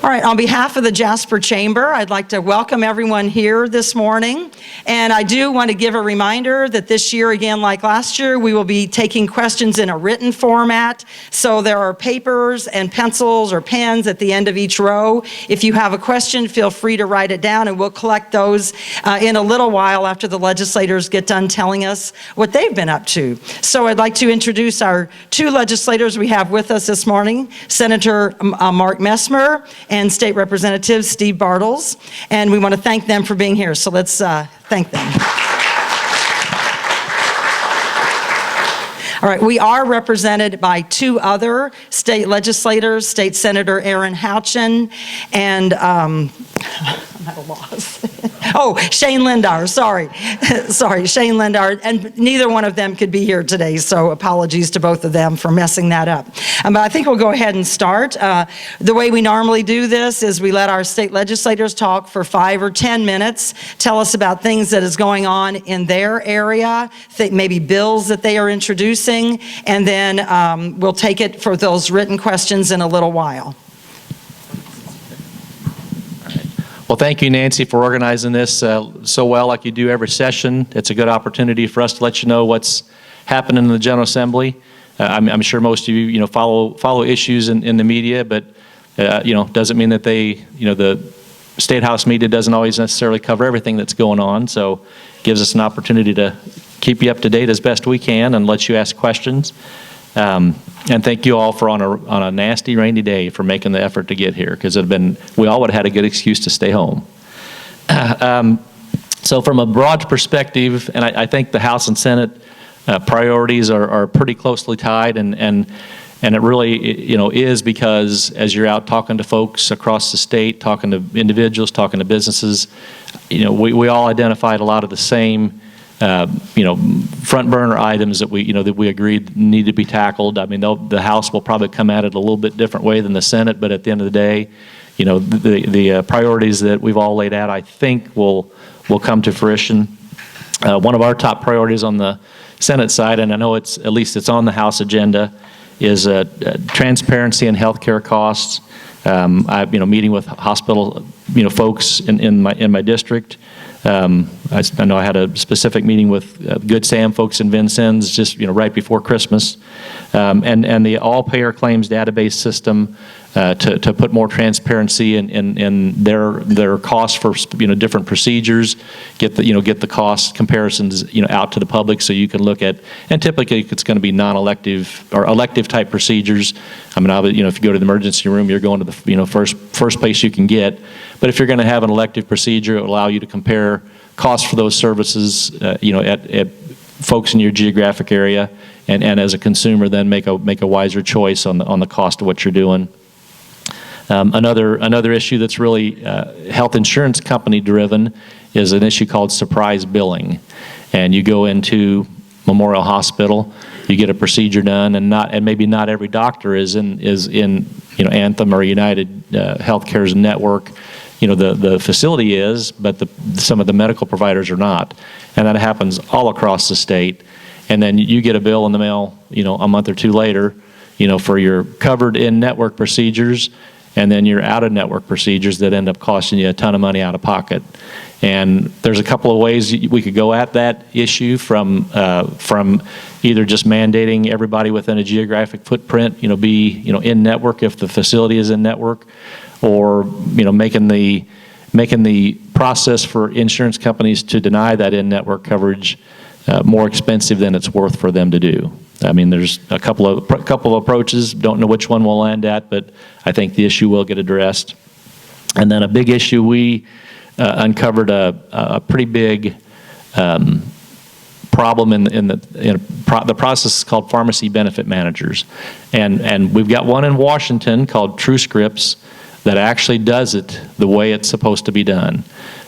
All right, on behalf of the Jasper Chamber, I'd like to welcome everyone here this morning. And I do want to give a reminder that this year, again, like last year, we will be taking questions in a written format. So there are papers and pencils or pens at the end of each row. If you have a question, feel free to write it down, and we'll collect those in a little while after the legislators get done telling us what they've been up to. So I'd like to introduce our two legislators we have with us this morning, Senator Mark Messmer and State Representative Steve Bartels, and we want to thank them for being here. So let's thank them. All right, we are represented by two other state legislators, State Senator Aaron Houchin and I'm at a loss. Oh, Shane Lindar, sorry, Shane Lindar, and neither one of them could be here today, so apologies to both of them for messing that up. But I think we'll go ahead and start. The way we normally do this is we let our state legislators talk for 5 or 10 minutes, tell us about things that is going on in their area, maybe bills that they are introducing, and then we'll take it for those written questions in a little while. Well, thank you, Nancy, for organizing this so well like you do every session. It's a good opportunity for us to let you know what's happening in the General Assembly. I'm sure most of you, follow issues in the media, but, doesn't mean that the State House media doesn't always necessarily cover everything that's going on. So it gives us an opportunity to keep you up to date as best we can and let you ask questions. And thank you all for on a nasty rainy day for making the effort to get here, because we all would have had a good excuse to stay home. So from a broad perspective, and I think the House and Senate priorities are pretty closely tied, and it really is because as you're out talking to folks across the state, talking to individuals, talking to businesses, we all identified a lot of the same front burner items that we agreed need to be tackled. I mean, the House will probably come at it a little bit different way than the Senate, but at the end of the day, the priorities that we've all laid out, I think, will come to fruition. One of our top priorities on the Senate side, and I know it's on the House agenda, is transparency in healthcare costs. I've meeting with hospital folks in my district. I know I had a specific meeting with Good Sam folks in Vincennes just right before Christmas, and the all-payer claims database system to put more transparency in their costs for different procedures, get the cost comparisons out to the public so you can look at, and typically it's going to be non-elective or elective type procedures. I mean, if you go to the emergency room, you're going to the first place you can get. But if you're going to have an elective procedure, it will allow you to compare costs for those services, at folks in your geographic area, and as a consumer, then make a wiser choice on the cost of what you're doing. Another issue that's really health insurance company driven is an issue called surprise billing, and you go into Memorial Hospital, you get a procedure done, and maybe not every doctor is in Anthem or United Healthcare's network. The facility is, but some of the medical providers are not, and that happens all across the state. And then you get a bill in the mail, a month or two later, for your covered in-network procedures, and then your out-of-network procedures that end up costing you a ton of money out of pocket. And there's a couple of ways we could go at that issue, from either just mandating everybody within a geographic footprint, be in network if the facility is in network, or making the process for insurance companies to deny that in-network coverage more expensive than it's worth for them to do. I mean, there's a couple of approaches. Don't know which one we'll land at, but I think the issue will get addressed. And then a big issue, we uncovered a pretty big problem in the process is called pharmacy benefit managers, and we've got one in Washington called TrueScripts that actually does it the way it's supposed to be done.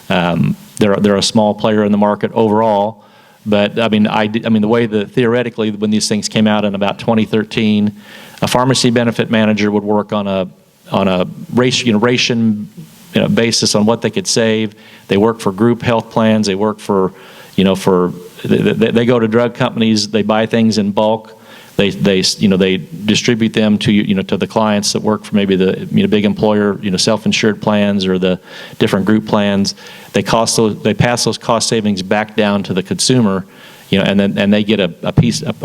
They're a small player in the market overall. But I mean, the way theoretically, when these things came out in about 2013, a pharmacy benefit manager would work on a ration basis on what they could save. They work for group health plans. They work for they go to drug companies. They buy things in bulk. they distribute them to to the clients that work for maybe the big employer self-insured plans or the different group plans. They pass those cost savings back down to the consumer, and they get a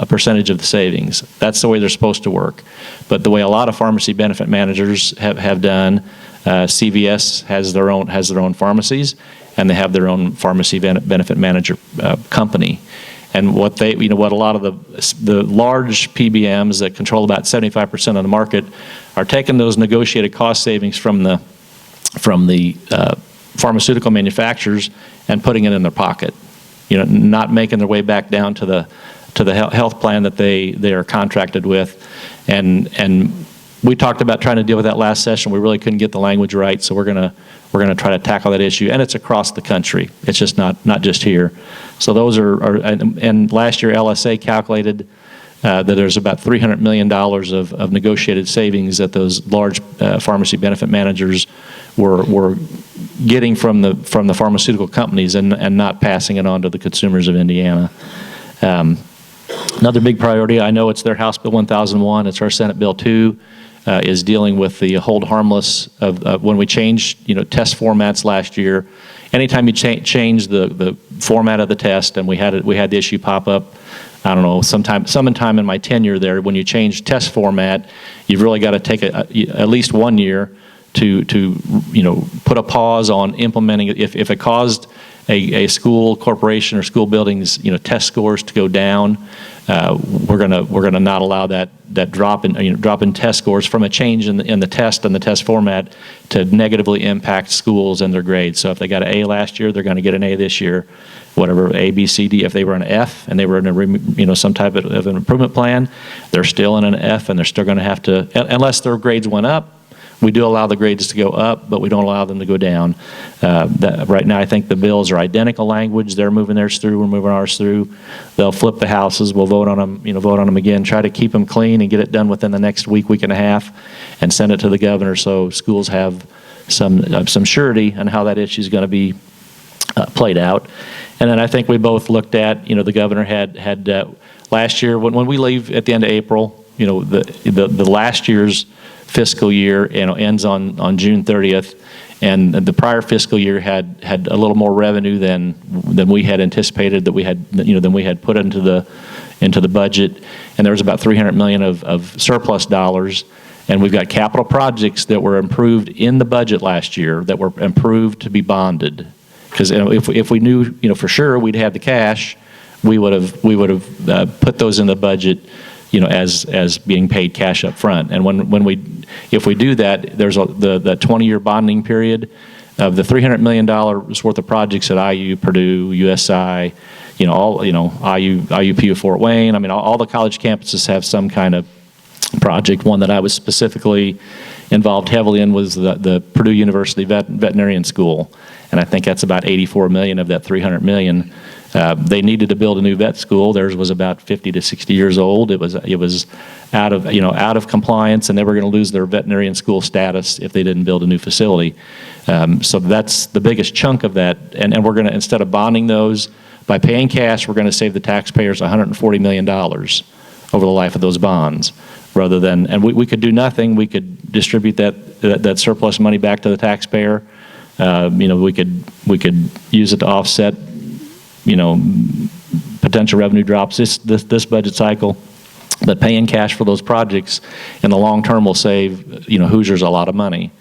percentage of the savings. That's the way they're supposed to work. But the way a lot of pharmacy benefit managers have done, CVS has their own pharmacies, and they have their own pharmacy benefit manager company. And what a lot of the large PBMs that control about 75% of the market are taking those negotiated cost savings from the pharmaceutical manufacturers and putting it in their pocket, not making their way back down to the health plan that they are contracted with. And we talked about trying to deal with that last session. We really couldn't get the language right, so we're gonna try to tackle that issue, and it's across the country. It's just not just here. So those and last year LSA calculated that there's about $300 million of negotiated savings that those large pharmacy benefit managers were getting from the pharmaceutical companies and not passing it on to the consumers of Indiana. Another big priority, I know it's their House Bill 1001, it's our Senate Bill 2, is dealing with the hold harmless of when we changed test formats last year. Anytime you change the format of the test, and we had the issue pop up, I don't know, sometime in my tenure there, when you change test format, you've really got to take at least 1 year to put a pause on implementing it. If it caused a school, corporation, or school building's test scores to go down, we're gonna not allow that drop in test scores from a change in the test and the test format to negatively impact schools and their grades. So if they got an A last year, they're going to get an A this year, whatever A, B, C, D. If they were an F and they were in some type of an improvement plan, they're still in an F, and they're still going to have to, unless their grades went up. We do allow the grades to go up, but we don't allow them to go down. Right now, I think the bills are identical language. They're moving theirs through. We're moving ours through. They'll flip the houses. We'll vote on them again. Try to keep them clean and get it done within the next week and a half, and send it to the governor so schools have some surety on how that issue is going to be played out. And then I think we both looked at the governor had last year when we leave at the end of April. The last year's fiscal year ends on June 30th, and the prior fiscal year had a little more revenue than we had anticipated, than we had put into the budget, and there was about $300 million of surplus dollars, and we've got capital projects that were improved in the budget last year that were improved to be bonded, because if we knew for sure we'd have the cash, we would have put those in the budget as being paid cash up front. And if we do that, there's the 20-year bonding period of the $300 million worth of projects at IU, Purdue, USI, IUP of Fort Wayne. I mean, all the college campuses have some kind of project. One that I was specifically involved heavily in was the Purdue University Veterinarian School, and I think that's about $84 million of that $300 million. They needed to build a new vet school. Theirs was about 50 to 60 years old. It was out of compliance, and they were going to lose their veterinarian school status if they didn't build a new facility. So that's the biggest chunk of that. And we're going to, instead of bonding those by paying cash, we're going to save the taxpayers $140 million over the life of those bonds, rather than. And we could do nothing. We could distribute that surplus money back to the taxpayer. We could use it to offset potential revenue drops this budget cycle, but paying cash for those projects in the long term will save Hoosiers a lot of money.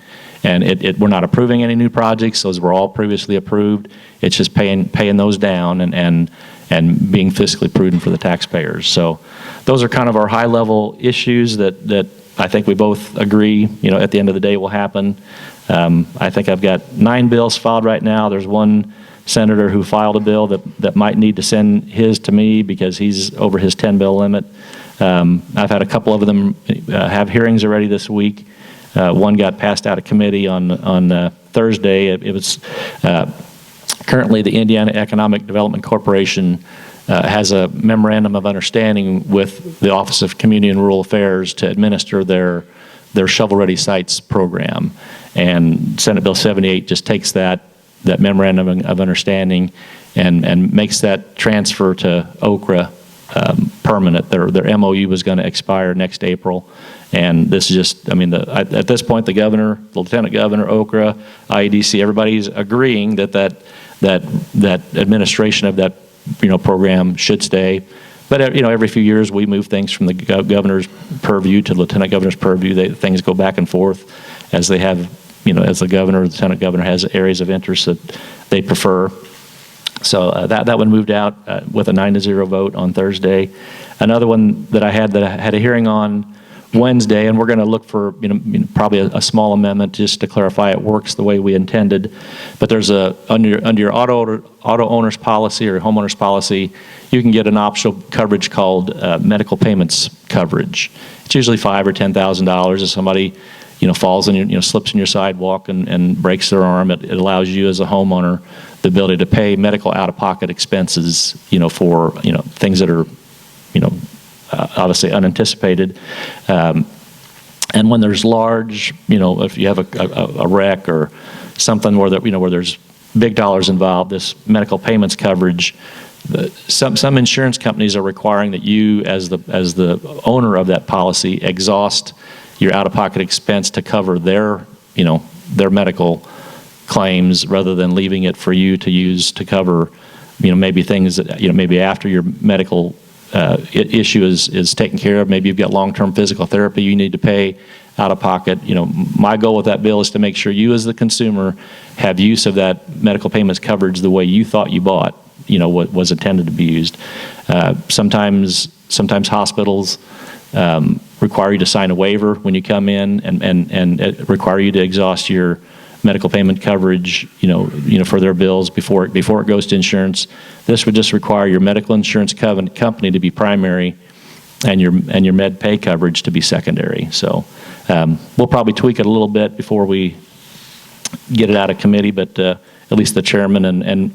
And we're not approving any new projects; those were all previously approved. It's just paying those down and being fiscally prudent for the taxpayers. So those are kind of our high level issues that I think we both agree at the end of the day will happen. I think I've got 9 bills filed right now. There's one senator who filed a bill that might need to send his to me because he's over his 10 bill limit. I've had a couple of them have hearings already this week. One got passed out of committee on Thursday. It was currently the Indiana Economic Development Corporation has a memorandum of understanding with the Office of Community and Rural Affairs to administer their shovel-ready sites program. And Senate Bill 78 just takes that memorandum of understanding and makes that transfer to OCRA permanent. Their MOU was going to expire next April. And this is just, I mean, at this point, the governor, the lieutenant governor, OCRA, IEDC, everybody's agreeing that administration of that, program should stay. But, every few years we move things from the governor's purview to the lieutenant governor's purview. Things go back and forth as they have, as the governor or the lieutenant governor has areas of interest that they prefer. So that one moved out with a 9-0 vote on Thursday. Another one that I had a hearing on Wednesday, and we're going to look for probably a small amendment just to clarify it works the way we intended. But there's under your auto owner's policy or homeowner's policy, you can get an optional coverage called medical payments coverage. It's usually $5,000 or $10,000 if somebody falls in slips in your sidewalk and breaks their arm. It allows you as a homeowner the ability to pay medical out-of-pocket expenses for things that are obviously unanticipated. And when there's large, if you have a wreck or something where there's big dollars involved, this medical payments coverage, some insurance companies are requiring that you, as the owner of that policy, exhaust your out-of-pocket expense to cover their medical claims, rather than leaving it for you to use to cover, maybe things that maybe after your medical issue is taken care of. Maybe you've got long-term physical therapy you need to pay out of pocket. My goal with that bill is to make sure you as the consumer have use of that medical payments coverage the way you thought you bought, what was intended to be used. Sometimes hospitals require you to sign a waiver when you come in and require you to exhaust your medical payment coverage, for their bills before it goes to insurance. This would just require your medical insurance company to be primary, and your med pay coverage to be secondary. So we'll probably tweak it a little bit before we get it out of committee, but at least the chairman and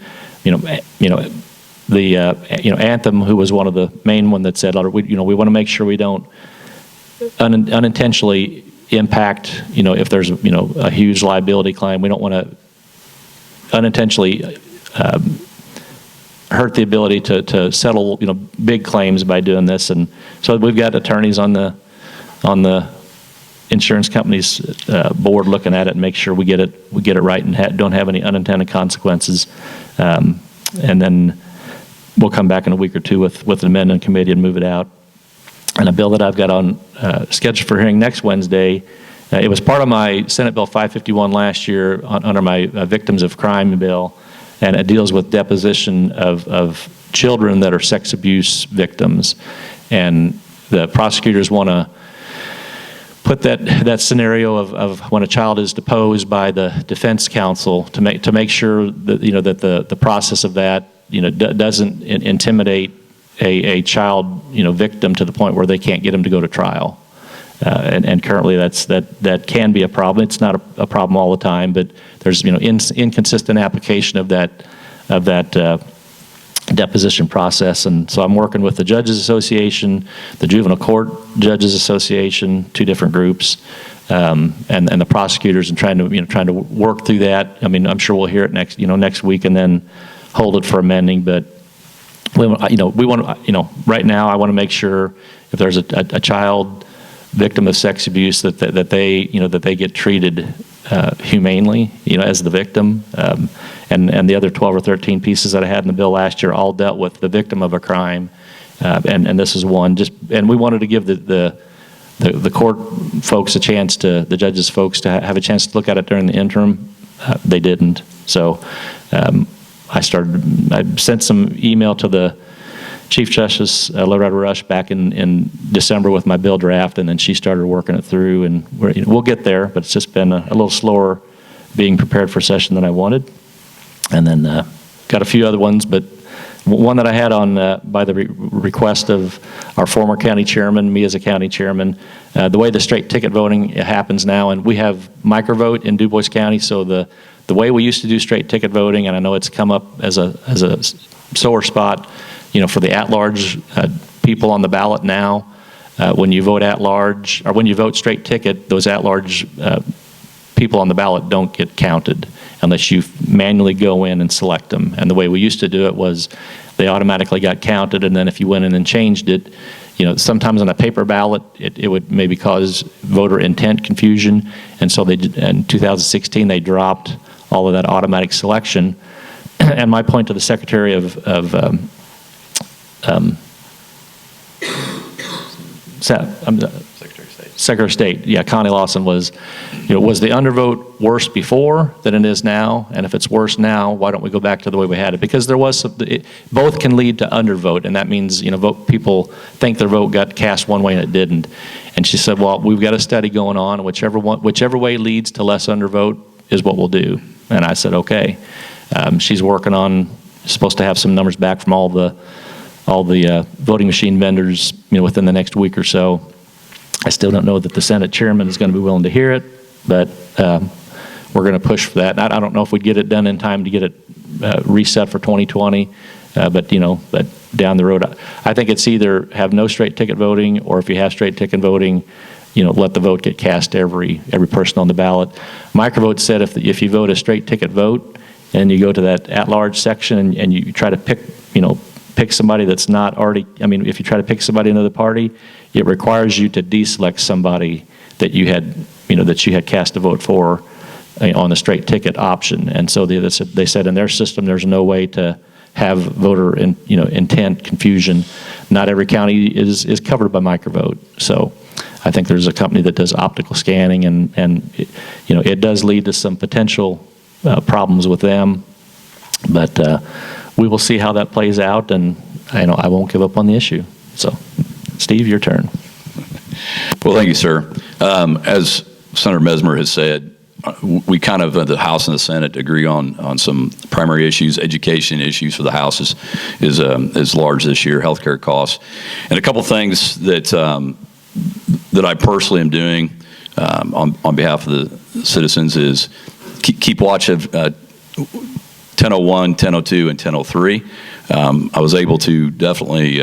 Anthem, who was one of the main one that said, we want to make sure we don't unintentionally impact, if there's a huge liability claim. We don't want to unintentionally hurt the ability to settle big claims by doing this. And so we've got attorneys on the insurance company's board looking at it and make sure we get it right and don't have any unintended consequences. And then we'll come back in a week or two with an amendment committee and move it out. And a bill that I've got on scheduled for hearing next Wednesday, it was part of my Senate Bill 551 last year under my Victims of Crime bill, and it deals with deposition of children that are sex abuse victims. And the prosecutors want to put that scenario of when a child is deposed by the defense counsel to make sure that that the process of that doesn't intimidate a child victim to the point where they can't get them to go to trial. And currently that can be a problem. It's not a problem all the time, but there's inconsistent application of that deposition process. And so I'm working with the Judges Association, the Juvenile Court Judges Association, two different groups, and the prosecutors, and trying to work through that. I mean, I'm sure we'll hear it next week and then hold it for amending. But we want right now I want to make sure if there's a child victim of sex abuse that they get treated humanely, as the victim. And the other 12 or 13 pieces that I had in the bill last year all dealt with the victim of a crime, and this is one. And we wanted to give the court folks a chance the judges folks to have a chance to look at it during the interim. They didn't. So I sent some email to the Chief Justice Loretta Rush back in December with my bill draft, and then she started working it through, and we'll get there, but it's just been a little slower being prepared for session than I wanted. And then got a few other ones, but one that I had on by the request of our former county chairman, me as a county chairman, the way the straight ticket voting happens now, and we have microvote in DuBois County, so the way we used to do straight ticket voting, and I know it's come up as a sore spot, for the at-large people on the ballot now, when you vote at-large, or when you vote straight ticket, those at-large people on the ballot don't get counted unless you manually go in and select them. And the way we used to do it was they automatically got counted, and then if you went in and changed it, sometimes on a paper ballot, it would maybe cause voter intent confusion, and so in 2016, they dropped all of that automatic selection. And my point to the Secretary of Secretary of State, yeah, Connie Lawson was, was the undervote worse before than it is now? And if it's worse now, why don't we go back to the way we had it? Because there was both can lead to undervote, and that means people think their vote got cast one way and it didn't. And she said, well, we've got a study going on, whichever way leads to less undervote is what we'll do. And I said, okay. She's working on, supposed to have some numbers back from all the voting machine vendors, within the next week or so. I still don't know that the Senate chairman is going to be willing to hear it, but we're going to push for that. I don't know if we'd get it done in time to get it reset for 2020, but down the road, I think it's either have no straight ticket voting, or if you have straight ticket voting, let the vote get cast to every person on the ballot. Microvote said if you vote a straight ticket vote and you go to that at-large section and you try to pick somebody that's not already, if you try to pick somebody in another party, it requires you to deselect somebody that you had cast a vote for on the straight ticket option. And so they said in their system there's no way to have voter intent confusion. Not every county is covered by microvote. So I think there's a company that does optical scanning, and it does lead to some potential problems with them. But we will see how that plays out, and I won't give up on the issue. So, Steve, your turn. Well, thank you, sir. As Senator Messmer has said, we kind of, the House and the Senate, agree on some primary issues. Education issues for the House is large this year, healthcare costs. And a couple things that I personally am doing on behalf of the citizens is keep watch of 1001, 1002, and 1003. I was able to definitely,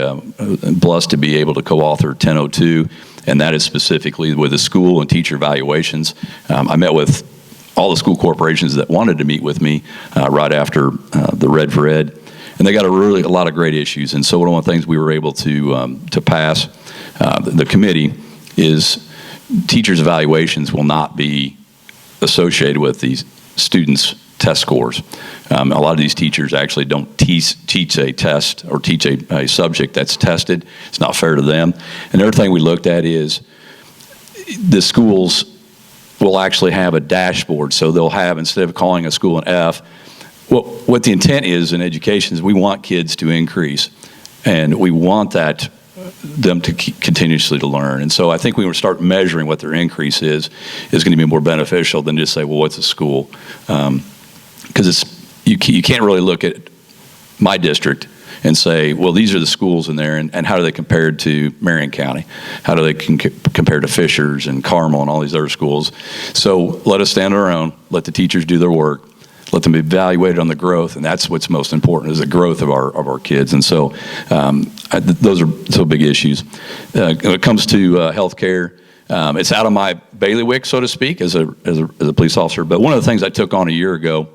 blessed to be able to co-author 1002, and that is specifically with the school and teacher evaluations. I met with all the school corporations that wanted to meet with me right after the Red for Ed, and they got a lot of great issues. And so one of the things we were able to pass, the committee, is teachers' evaluations will not be associated with these students' test scores. A lot of these teachers actually don't teach a test or teach a subject that's tested. It's not fair to them. And the other thing we looked at is the schools will actually have a dashboard. So they'll have, instead of calling a school an F, what the intent is in education is we want kids to increase, and we want them to continuously to learn. And so I think when we start measuring what their increase is going to be more beneficial than just say, well, what's a school? Because you can't really look at my district and say, well, these are the schools in there, and how do they compare to Marion County? How do they compare to Fishers and Carmel and all these other schools? So let us stand on our own, let the teachers do their work, let them be evaluated on the growth, and that's what's most important, is the growth of our kids. And so those are so big issues. When it comes to health care, it's out of my bailiwick, so to speak, as a police officer. But one of the things I took on a year ago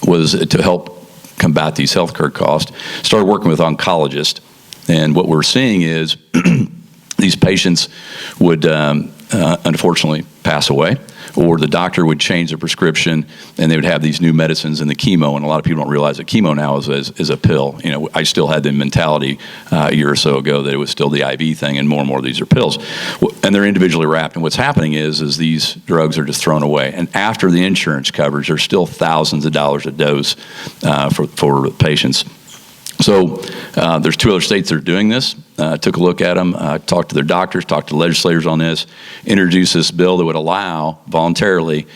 was to help combat these healthcare costs. Started working with oncologists, and what we're seeing is these patients would unfortunately pass away, or the doctor would change the prescription, and they would have these new medicines and the chemo. And a lot of people don't realize that chemo now is a pill. I still had the mentality a year or so ago that it was still the IV thing, and more of these are pills, and they're individually wrapped. And what's happening is these drugs are just thrown away. And after the insurance coverage, there's still thousands of dollars a dose for patients. So there's 2 other states that are doing this. Took a look at them, talked to their doctors, talked to legislators on this, introduced this bill that would allow voluntarily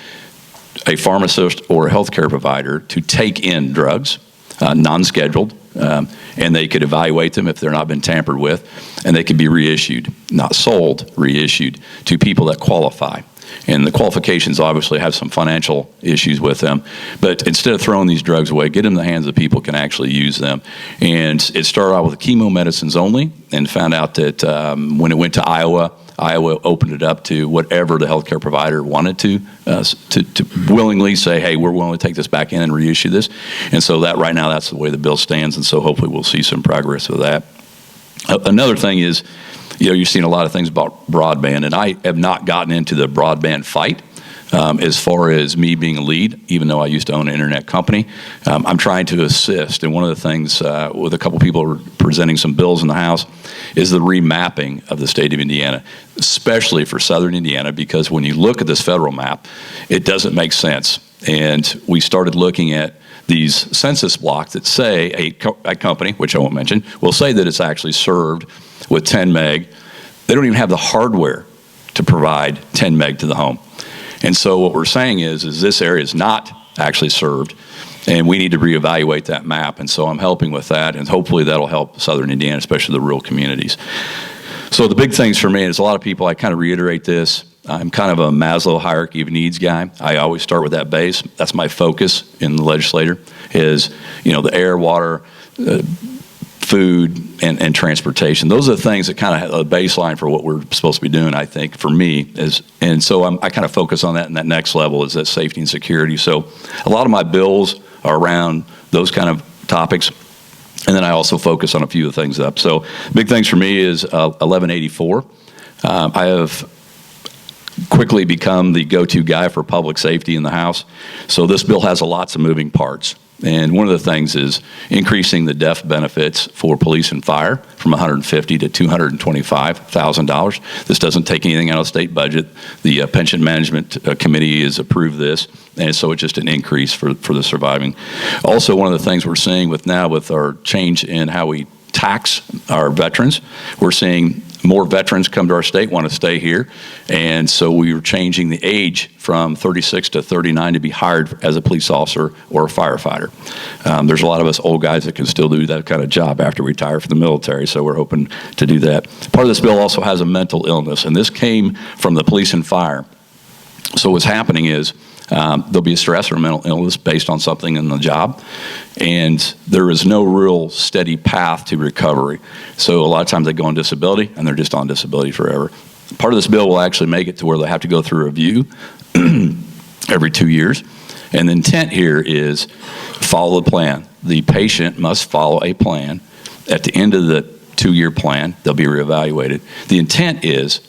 a pharmacist or a healthcare provider to take in drugs, non-scheduled, and they could evaluate them if they're not been tampered with, and they could be reissued, not sold, reissued to people that qualify. And the qualifications obviously have some financial issues with them. But instead of throwing these drugs away, get them in the hands of people who can actually use them. And it started out with chemo medicines only, and found out that when it went to Iowa Iowa opened it up to whatever the healthcare provider wanted to willingly say, hey, we're willing to take this back in and reissue this. And so that right now, that's the way the bill stands. And so hopefully we'll see some progress with that. Another thing is, you're seeing a lot of things about broadband, and I have not gotten into the broadband fight. As far as me being a lead, even though I used to own an internet company, I'm trying to assist. And one of the things with a couple people presenting some bills in the House is the remapping of the state of Indiana, especially for southern Indiana, because when you look at this federal map, it doesn't make sense. And we started looking at these census blocks that say a company, which I won't mention, will say that it's actually served with 10 meg. They don't even have the hardware to provide 10 meg to the home. And so what we're saying is this area is not actually served, and we need to reevaluate that map. And so I'm helping with that, and hopefully that'll help southern Indiana, especially the rural communities. So the big things for me is a lot of people, I kind of reiterate this, I'm kind of a Maslow hierarchy of needs guy. I always start with that base. That's my focus in the legislature is, the air, water, food, and transportation. Those are the things that kind of have a baseline for what we're supposed to be doing, I think, for me. And so I kind of focus on that, and that next level is that safety and security. So a lot of my bills are around those kind of topics. And then I also focus on a few of the things up. So big things for me is 1184. I have quickly become the go-to guy for public safety in the House. So this bill has lots of moving parts. And one of the things is increasing the death benefits for police and fire from $150,000 to $225,000. This doesn't take anything out of the state budget. The Pension Management Committee has approved this, and so it's just an increase for the surviving. Also, one of the things we're seeing with our change in how we tax our veterans, we're seeing more veterans come to our state, want to stay here, and so we were changing the age from 36 to 39 to be hired as a police officer or a firefighter. There's a lot of us old guys that can still do that kind of job after we retire from the military, so we're hoping to do that. Part of this bill also has a mental illness, and this came from the police and fire. So what's happening is there'll be a stress or a mental illness based on something in the job, and there is no real steady path to recovery. So a lot of times they go on disability, and they're just on disability forever. Part of this bill will actually make it to where they have to go through a review every 2 years. And the intent here is follow the plan. The patient must follow a plan. At the end of the 2-year plan, they'll be reevaluated. The intent is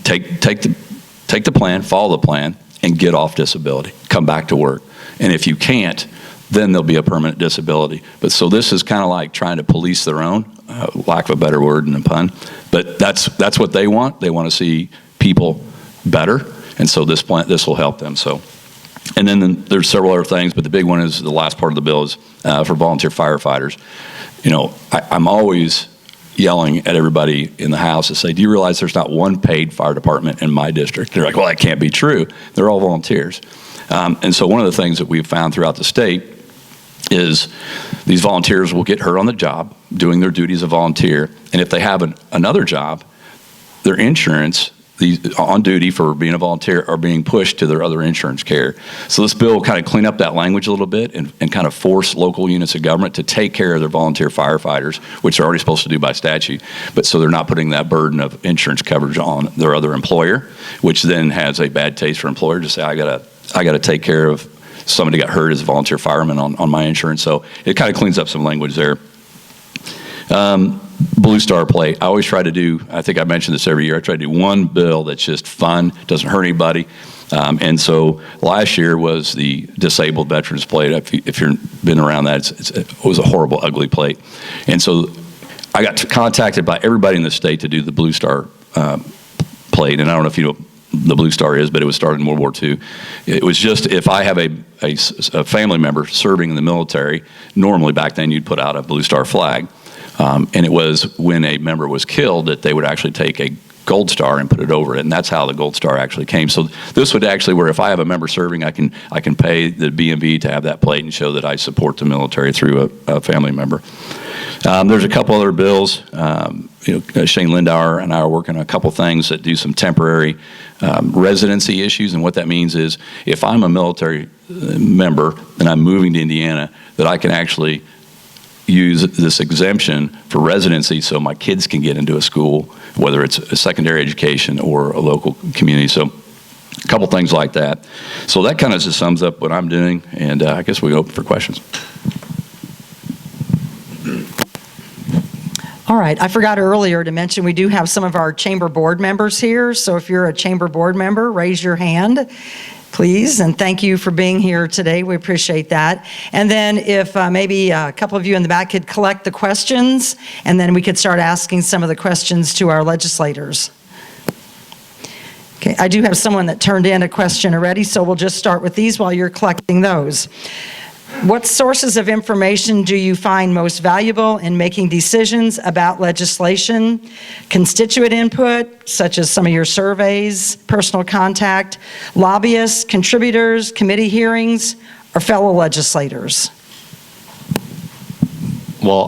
take the plan, follow the plan, and get off disability, come back to work. And if you can't, then there'll be a permanent disability. But so this is kind of like trying to police their own, lack of a better word than a pun. But that's what they want. They want to see people better, and so this will help them. So, and then there's several other things, but the big one is the last part of the bill is for volunteer firefighters. I'm always yelling at everybody in the House to say, do you realize there's not one paid fire department in my district? They're like, well, that can't be true. They're all volunteers. And so one of the things that we've found throughout the state is these volunteers will get hurt on the job doing their duty as a volunteer. And if they have another job, their insurance, on duty for being a volunteer, are being pushed to their other insurance carrier. So this bill will kind of clean up that language a little bit and kind of force local units of government to take care of their volunteer firefighters, which they're already supposed to do by statute. But so they're not putting that burden of insurance coverage on their other employer, which then has a bad taste for employer to say, I gotta take care of somebody got hurt as a volunteer fireman on my insurance. So it kind of cleans up some language there. Blue Star plate. I always try to do, I think I mentioned this every year, I try to do one bill that's just fun, doesn't hurt anybody. And so last year was the disabled veterans plate. If you've been around that, it was a horrible, ugly plate. And so I got contacted by everybody in the state to do the Blue Star plate. And I don't know if you know what the Blue Star is, but it was started in World War II. It was just if I have a family member serving in the military, normally back then you'd put out a Blue Star flag. And it was when a member was killed that they would actually take a gold star and put it over it, and that's how the gold star actually came. So this would actually, where if I have a member serving, I can pay the BMV to have that plate and show that I support the military through a family member. There's a couple other bills. Shane Lindauer and I are working on a couple things that do some temporary residency issues, and what that means is if I'm a military member and I'm moving to Indiana, that I can actually use this exemption for residency so my kids can get into a school whether it's a secondary education or a local community. So a couple things like that. So that kind of just sums up what I'm doing, and I guess we open for questions. All right, I forgot earlier to mention we do have some of our chamber board members here, so if you're a chamber board member, raise your hand, please, and thank you for being here today. We appreciate that. And then if maybe a couple of you in the back could collect the questions, and then we could start asking some of the questions to our legislators. Okay, I do have someone that turned in a question already, so we'll just start with these while you're collecting those. What sources of information do you find most valuable in making decisions about legislation? Constituent input, such as some of your surveys, personal contact, lobbyists, contributors, committee hearings, or fellow legislators? Well,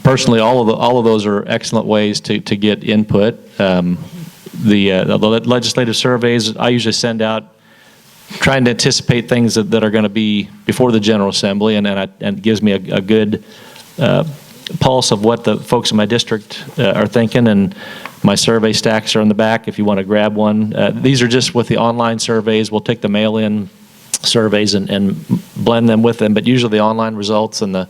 personally, all of those are excellent ways to get input. The legislative surveys I usually send out, trying to anticipate things that are going to be before the General Assembly, and it gives me a good pulse of what the folks in my district are thinking, and my survey stacks are in the back if you want to grab one. These are just with the online surveys. We'll take the mail-in surveys and blend them with them, but usually the online results and the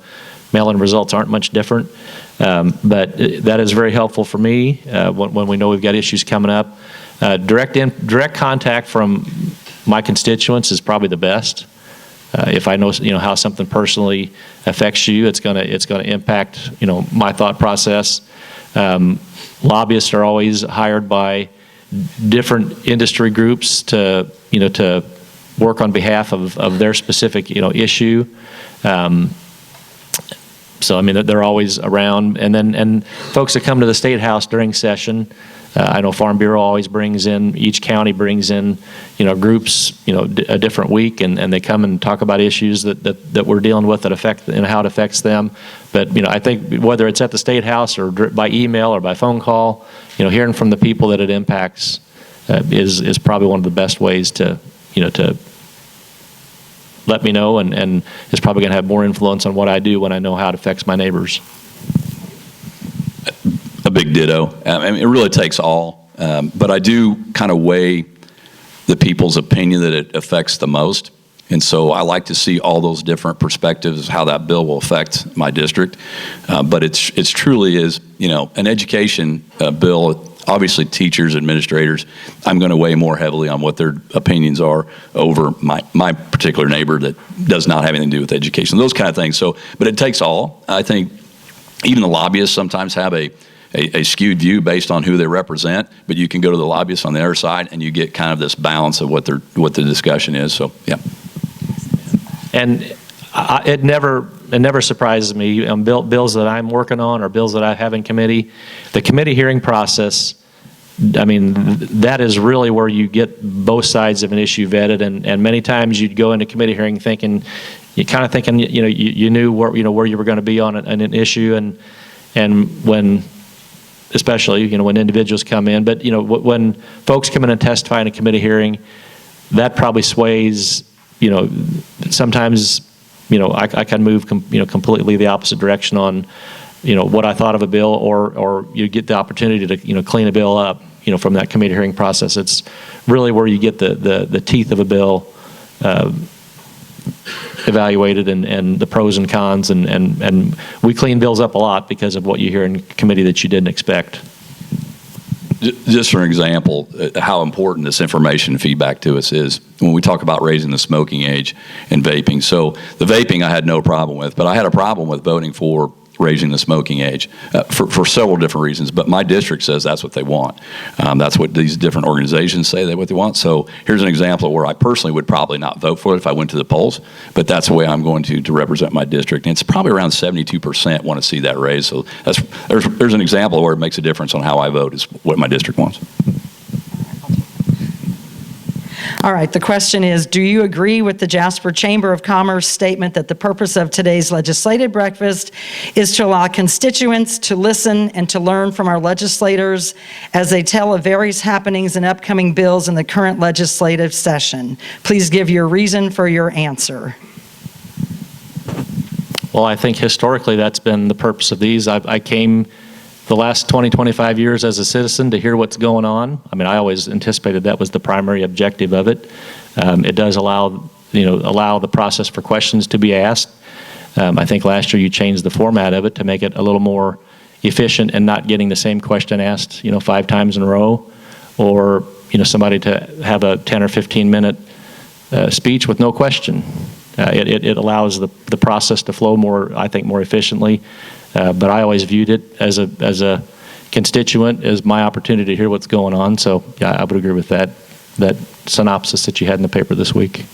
mail-in results aren't much different. But that is very helpful for me when we know we've got issues coming up. Direct contact from my constituents is probably the best. If I know how something personally affects you, it's going to impact my thought process. Lobbyists are always hired by different industry groups to work on behalf of their specific issue. So I mean they're always around, and folks that come to the State House during session. I know Farm Bureau always brings in, each county brings in, groups, a different week, and they come and talk about issues that we're dealing with that affect and how it affects them. But I think whether it's at the State House or by email or by phone call, hearing from the people that it impacts is probably one of the best ways to let me know, and is probably going to have more influence on what I do when I know how it affects my neighbors. A big ditto. I mean, it really takes all, but I do kind of weigh the people's opinion that it affects the most. And so I like to see all those different perspectives, how that bill will affect my district. But it's truly is, an education bill. Obviously, teachers, administrators, I'm going to weigh more heavily on what their opinions are over my particular neighbor that does not have anything to do with education. Those kind of things. So, but it takes all. I think even the lobbyists sometimes have a skewed view based on who they represent, but you can go to the lobbyists on the other side and you get kind of this balance of what the discussion is. So, yeah. And it never surprises me. Bills that I'm working on or bills that I have in committee, the committee hearing process, I mean, that is really where you get both sides of an issue vetted. And many times you'd go into committee hearing thinking, you knew where you were going to be on an issue, and when, especially when individuals come in, but when folks come in and testify in a committee hearing, that probably sways. Sometimes I can move completely the opposite direction on what I thought of a bill, or you get the opportunity to clean a bill up from that committee hearing process. It's really where you get the teeth of a bill evaluated, and the pros and cons, and we clean bills up a lot because of what you hear in committee that you didn't expect. Just for an example, how important this information feedback to us is when we talk about raising the smoking age and vaping. So the vaping I had no problem with, but I had a problem with voting for raising the smoking age for several different reasons. But my district says that's what they want. That's what these different organizations say what they want. So here's an example of where I personally would probably not vote for it if I went to the polls, but that's the way I'm going to represent my district. And it's probably around 72% want to see that raised. So there's an example where it makes a difference on how I vote is what my district wants. All right, the question is, do you agree with the Jasper Chamber of Commerce statement that the purpose of today's legislative breakfast is to allow constituents to listen and to learn from our legislators as they tell of various happenings and upcoming bills in the current legislative session? Please give your reason for your answer. Well, I think historically that's been the purpose of these. I came the last 20, 25 years as a citizen to hear what's going on. I mean, I always anticipated that was the primary objective of it. It does allow the process for questions to be asked. I think last year you changed the format of it to make it a little more efficient and not getting the same question asked, 5 times in a row, or, somebody to have a 10 or 15 minute speech with no question. It allows the process to flow more efficiently. But I always viewed it as a constituent, as my opportunity to hear what's going on. So yeah, I would agree with that synopsis that you had in the paper this week.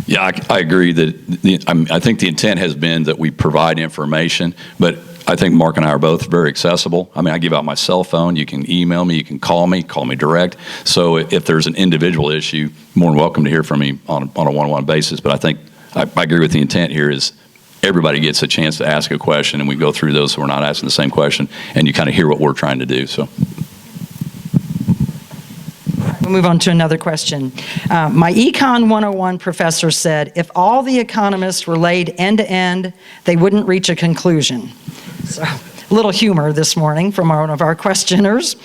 Yeah, I agree that I think the intent has been that we provide information, but I think Mark and I are both very accessible. I mean, I give out my cell phone. You can email me. You can call me direct. So if there's an individual issue, more than welcome to hear from me on a one-on-one basis. But I think I agree with the intent here is everybody gets a chance to ask a question, and we go through those who are not asking the same question, and you kind of hear what we're trying to do. So. We'll move on to another question. My Econ 101 professor said, if all the economists were laid end to end, they wouldn't reach a conclusion. So, a little humor this morning from one of our questioners.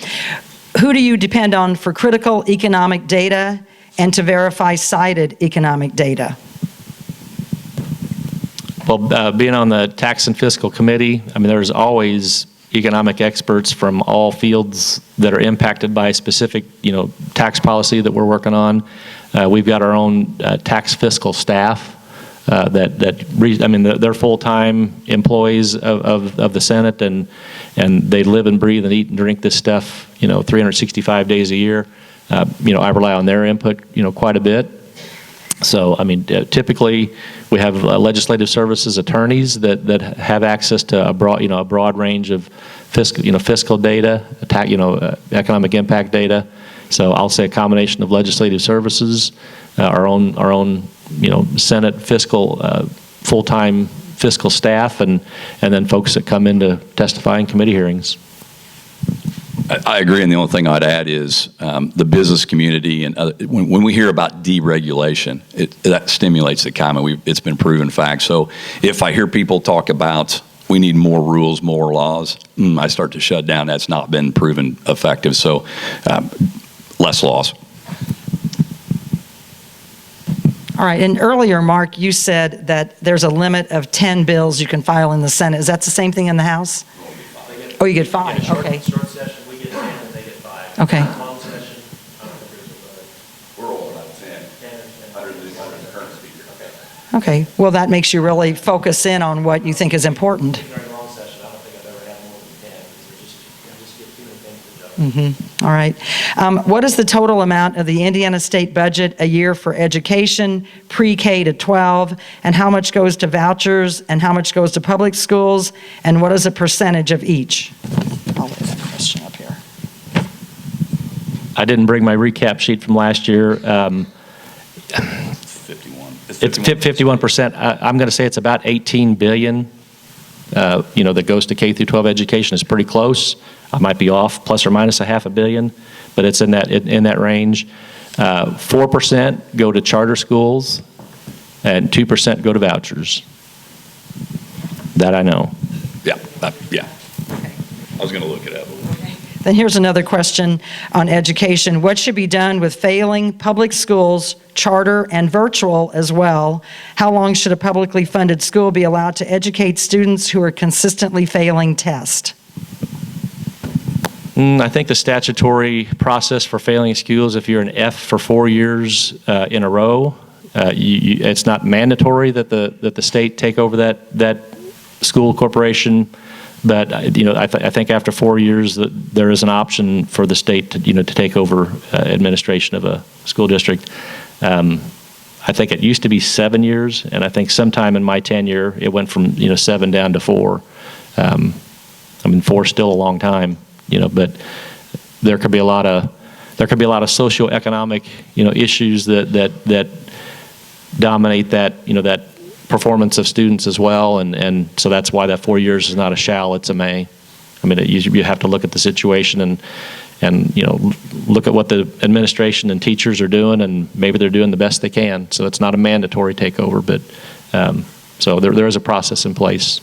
Who do you depend on for critical economic data and to verify cited economic data? Well, being on the Tax and Fiscal Committee, I mean, there's always economic experts from all fields that are impacted by a specific, tax policy that we're working on. We've got our own tax fiscal staff they're full-time employees of the Senate, and they live and breathe and eat and drink this stuff, 365 days a year. I rely on their input, quite a bit. So, I mean, typically we have legislative services attorneys that have access to a broad range of fiscal data, economic impact data. So I'll say a combination of legislative services, our own Senate fiscal full-time fiscal staff, and then folks that come in to testify in committee hearings. I agree, and the only thing I'd add is the business community, and when we hear about deregulation, that stimulates the comment. It's been proven fact. So if I hear people talk about we need more rules, more laws, I start to shut down. That's not been proven effective. So less laws. All right, and earlier, Mark, you said that there's a limit of 10 bills you can file in the Senate. Is that the same thing in the House? Oh, you get 5, okay. Short session, we get 10 and they get 5. Okay. Long session, We're all about 10 under the current speaker. Okay, well, that makes you really focus in on what you think is important. During long session, I don't think I've ever had more than 10, because just get too many things to juggle. All right. What is the total amount of the Indiana state budget a year for education, pre-K to 12, and how much goes to vouchers, and how much goes to public schools, and what is a percentage of each? I'll lay that question up here. I didn't bring my recap sheet from last year. 51. It's 51%. I'm going to say it's about $18 billion. That goes to K through 12 education. Is pretty close. I might be off, plus or minus $500 million, but it's in that range. 4% go to charter schools, and 2% go to vouchers. That I know. Yeah. Okay. I was going to look it up. Then here's another question on education. What should be done with failing public schools, charter, and virtual as well? How long should a publicly funded school be allowed to educate students who are consistently failing tests? I think the statutory process for failing schools, if you're an F for 4 years in a row, it's not mandatory that the state take over that school corporation. But I think after 4 years, that there is an option for the state to take over administration of a school district. I think it used to be 7 years, and I think sometime in my tenure it went from 7 down to 4. 4 is still a long time, but there could be a lot of socioeconomic issues that dominate that performance of students as well, and so that's why that 4 years is not a shall, it's a may. You have to look at the situation and look at what the administration and teachers are doing, and maybe they're doing the best they can. So it's not a mandatory takeover, but so there is a process in place.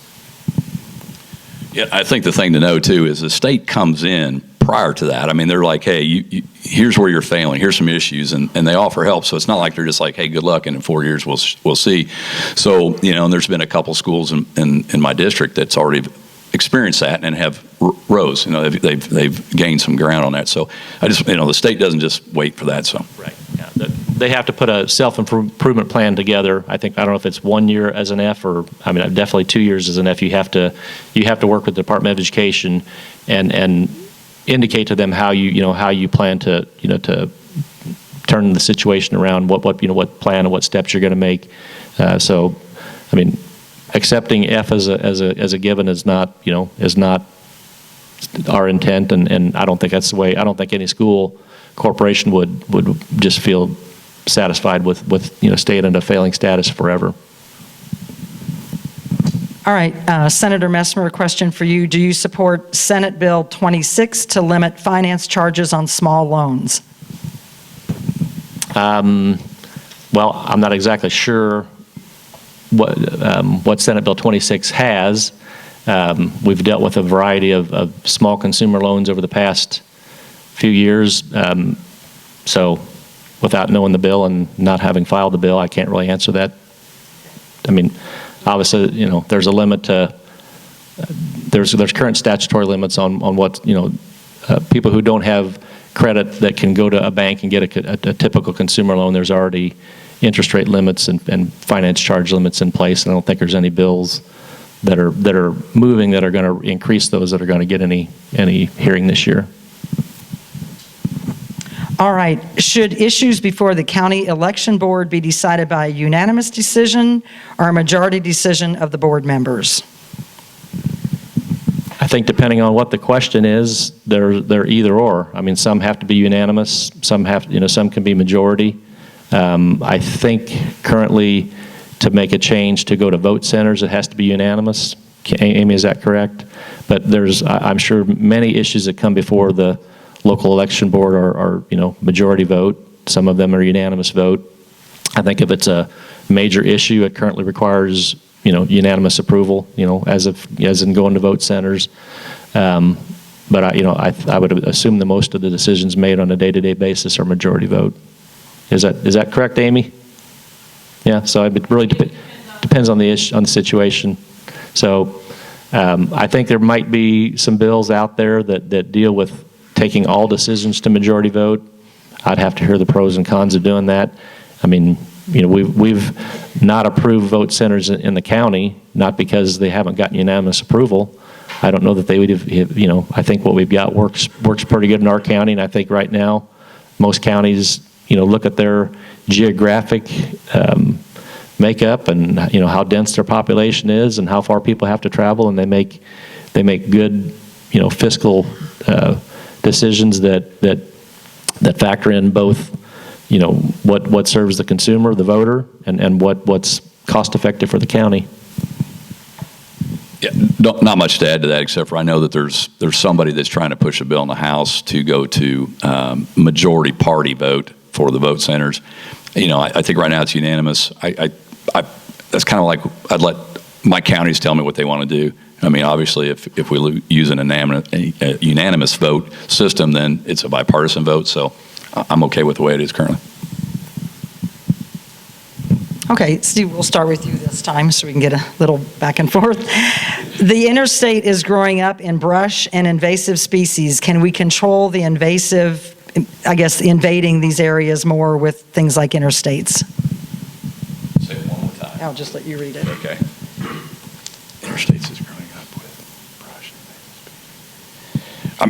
Yeah, I think the thing to know too is the state comes in prior to that. I mean, they're like, hey, here's where you're failing. Here's some issues, and they offer help. So it's not like they're just like, hey, good luck, and in 4 years we'll see. So and there's been a couple schools in my district that's already experienced that and have rose. They've gained some ground on that. So I just the state doesn't just wait for that. So Right. Yeah. They have to put a self-improvement plan together. I don't know if it's 1 year as an F or, definitely 2 years as an F. You have to work with the Department of Education and indicate to them how you plan to turn the situation around, what plan and what steps you're going to make. Accepting F as a given is not our intent, and I don't think that's the way. I don't think any school corporation would just feel satisfied with staying in a failing status forever. All right, Senator Messmer, a question for you. Do you support Senate Bill 26 to limit finance charges on small loans? Well, I'm not exactly sure what Senate Bill 26 has. We've dealt with a variety of small consumer loans over the past few years. So without knowing the bill and not having filed the bill, I can't really answer that. Obviously, there's a limit to, there's current statutory limits on what, people who don't have credit that can go to a bank and get a typical consumer loan. There's already interest rate limits and finance charge limits in place. And I don't think there's any bills that are moving that are going to increase those that are going to get any hearing this year. All right, should issues before the county election board be decided by a unanimous decision or a majority decision of the board members? I think depending on what the question is, they're either or. Some have to be unanimous, some can be majority. I think currently to make a change to go to vote centers, it has to be unanimous. Amy, is that correct? But I'm sure many issues that come before the local election board are majority vote. Some of them are unanimous vote. I think if it's a major issue, it currently requires unanimous approval. As in going to vote centers. But I would assume that most of the decisions made on a day-to-day basis are majority vote. Is that correct, Amy? Yeah. So it really depends on the situation. So I think there might be some bills out there that deal with taking all decisions to majority vote. I'd have to hear the pros and cons of doing that. We've not approved vote centers in the county, not because they haven't gotten unanimous approval. I don't know that they would have, I think what we've got works pretty good in our county, and I think right now most counties, look at their geographic makeup and how dense their population is and how far people have to travel, and they make good fiscal decisions that factor in both what serves the consumer, the voter, and what's cost effective for the county. Yeah, not much to add to that, except for I know that there's somebody that's trying to push a bill in the House to go to majority party vote for the vote centers. I think right now it's unanimous. That's kind of like I'd let my counties tell me what they want to do. Obviously, if we use a unanimous vote system, then it's a bipartisan vote. So I'm okay with the way it is currently. Okay, Steve, we'll start with you this time so we can get a little back and forth. The interstate is growing up in brush and invasive species. Can we control the invasive, invading these areas more with things like interstates? Say it one more time. I'll just let you read it. Okay. Interstates is growing up with brush.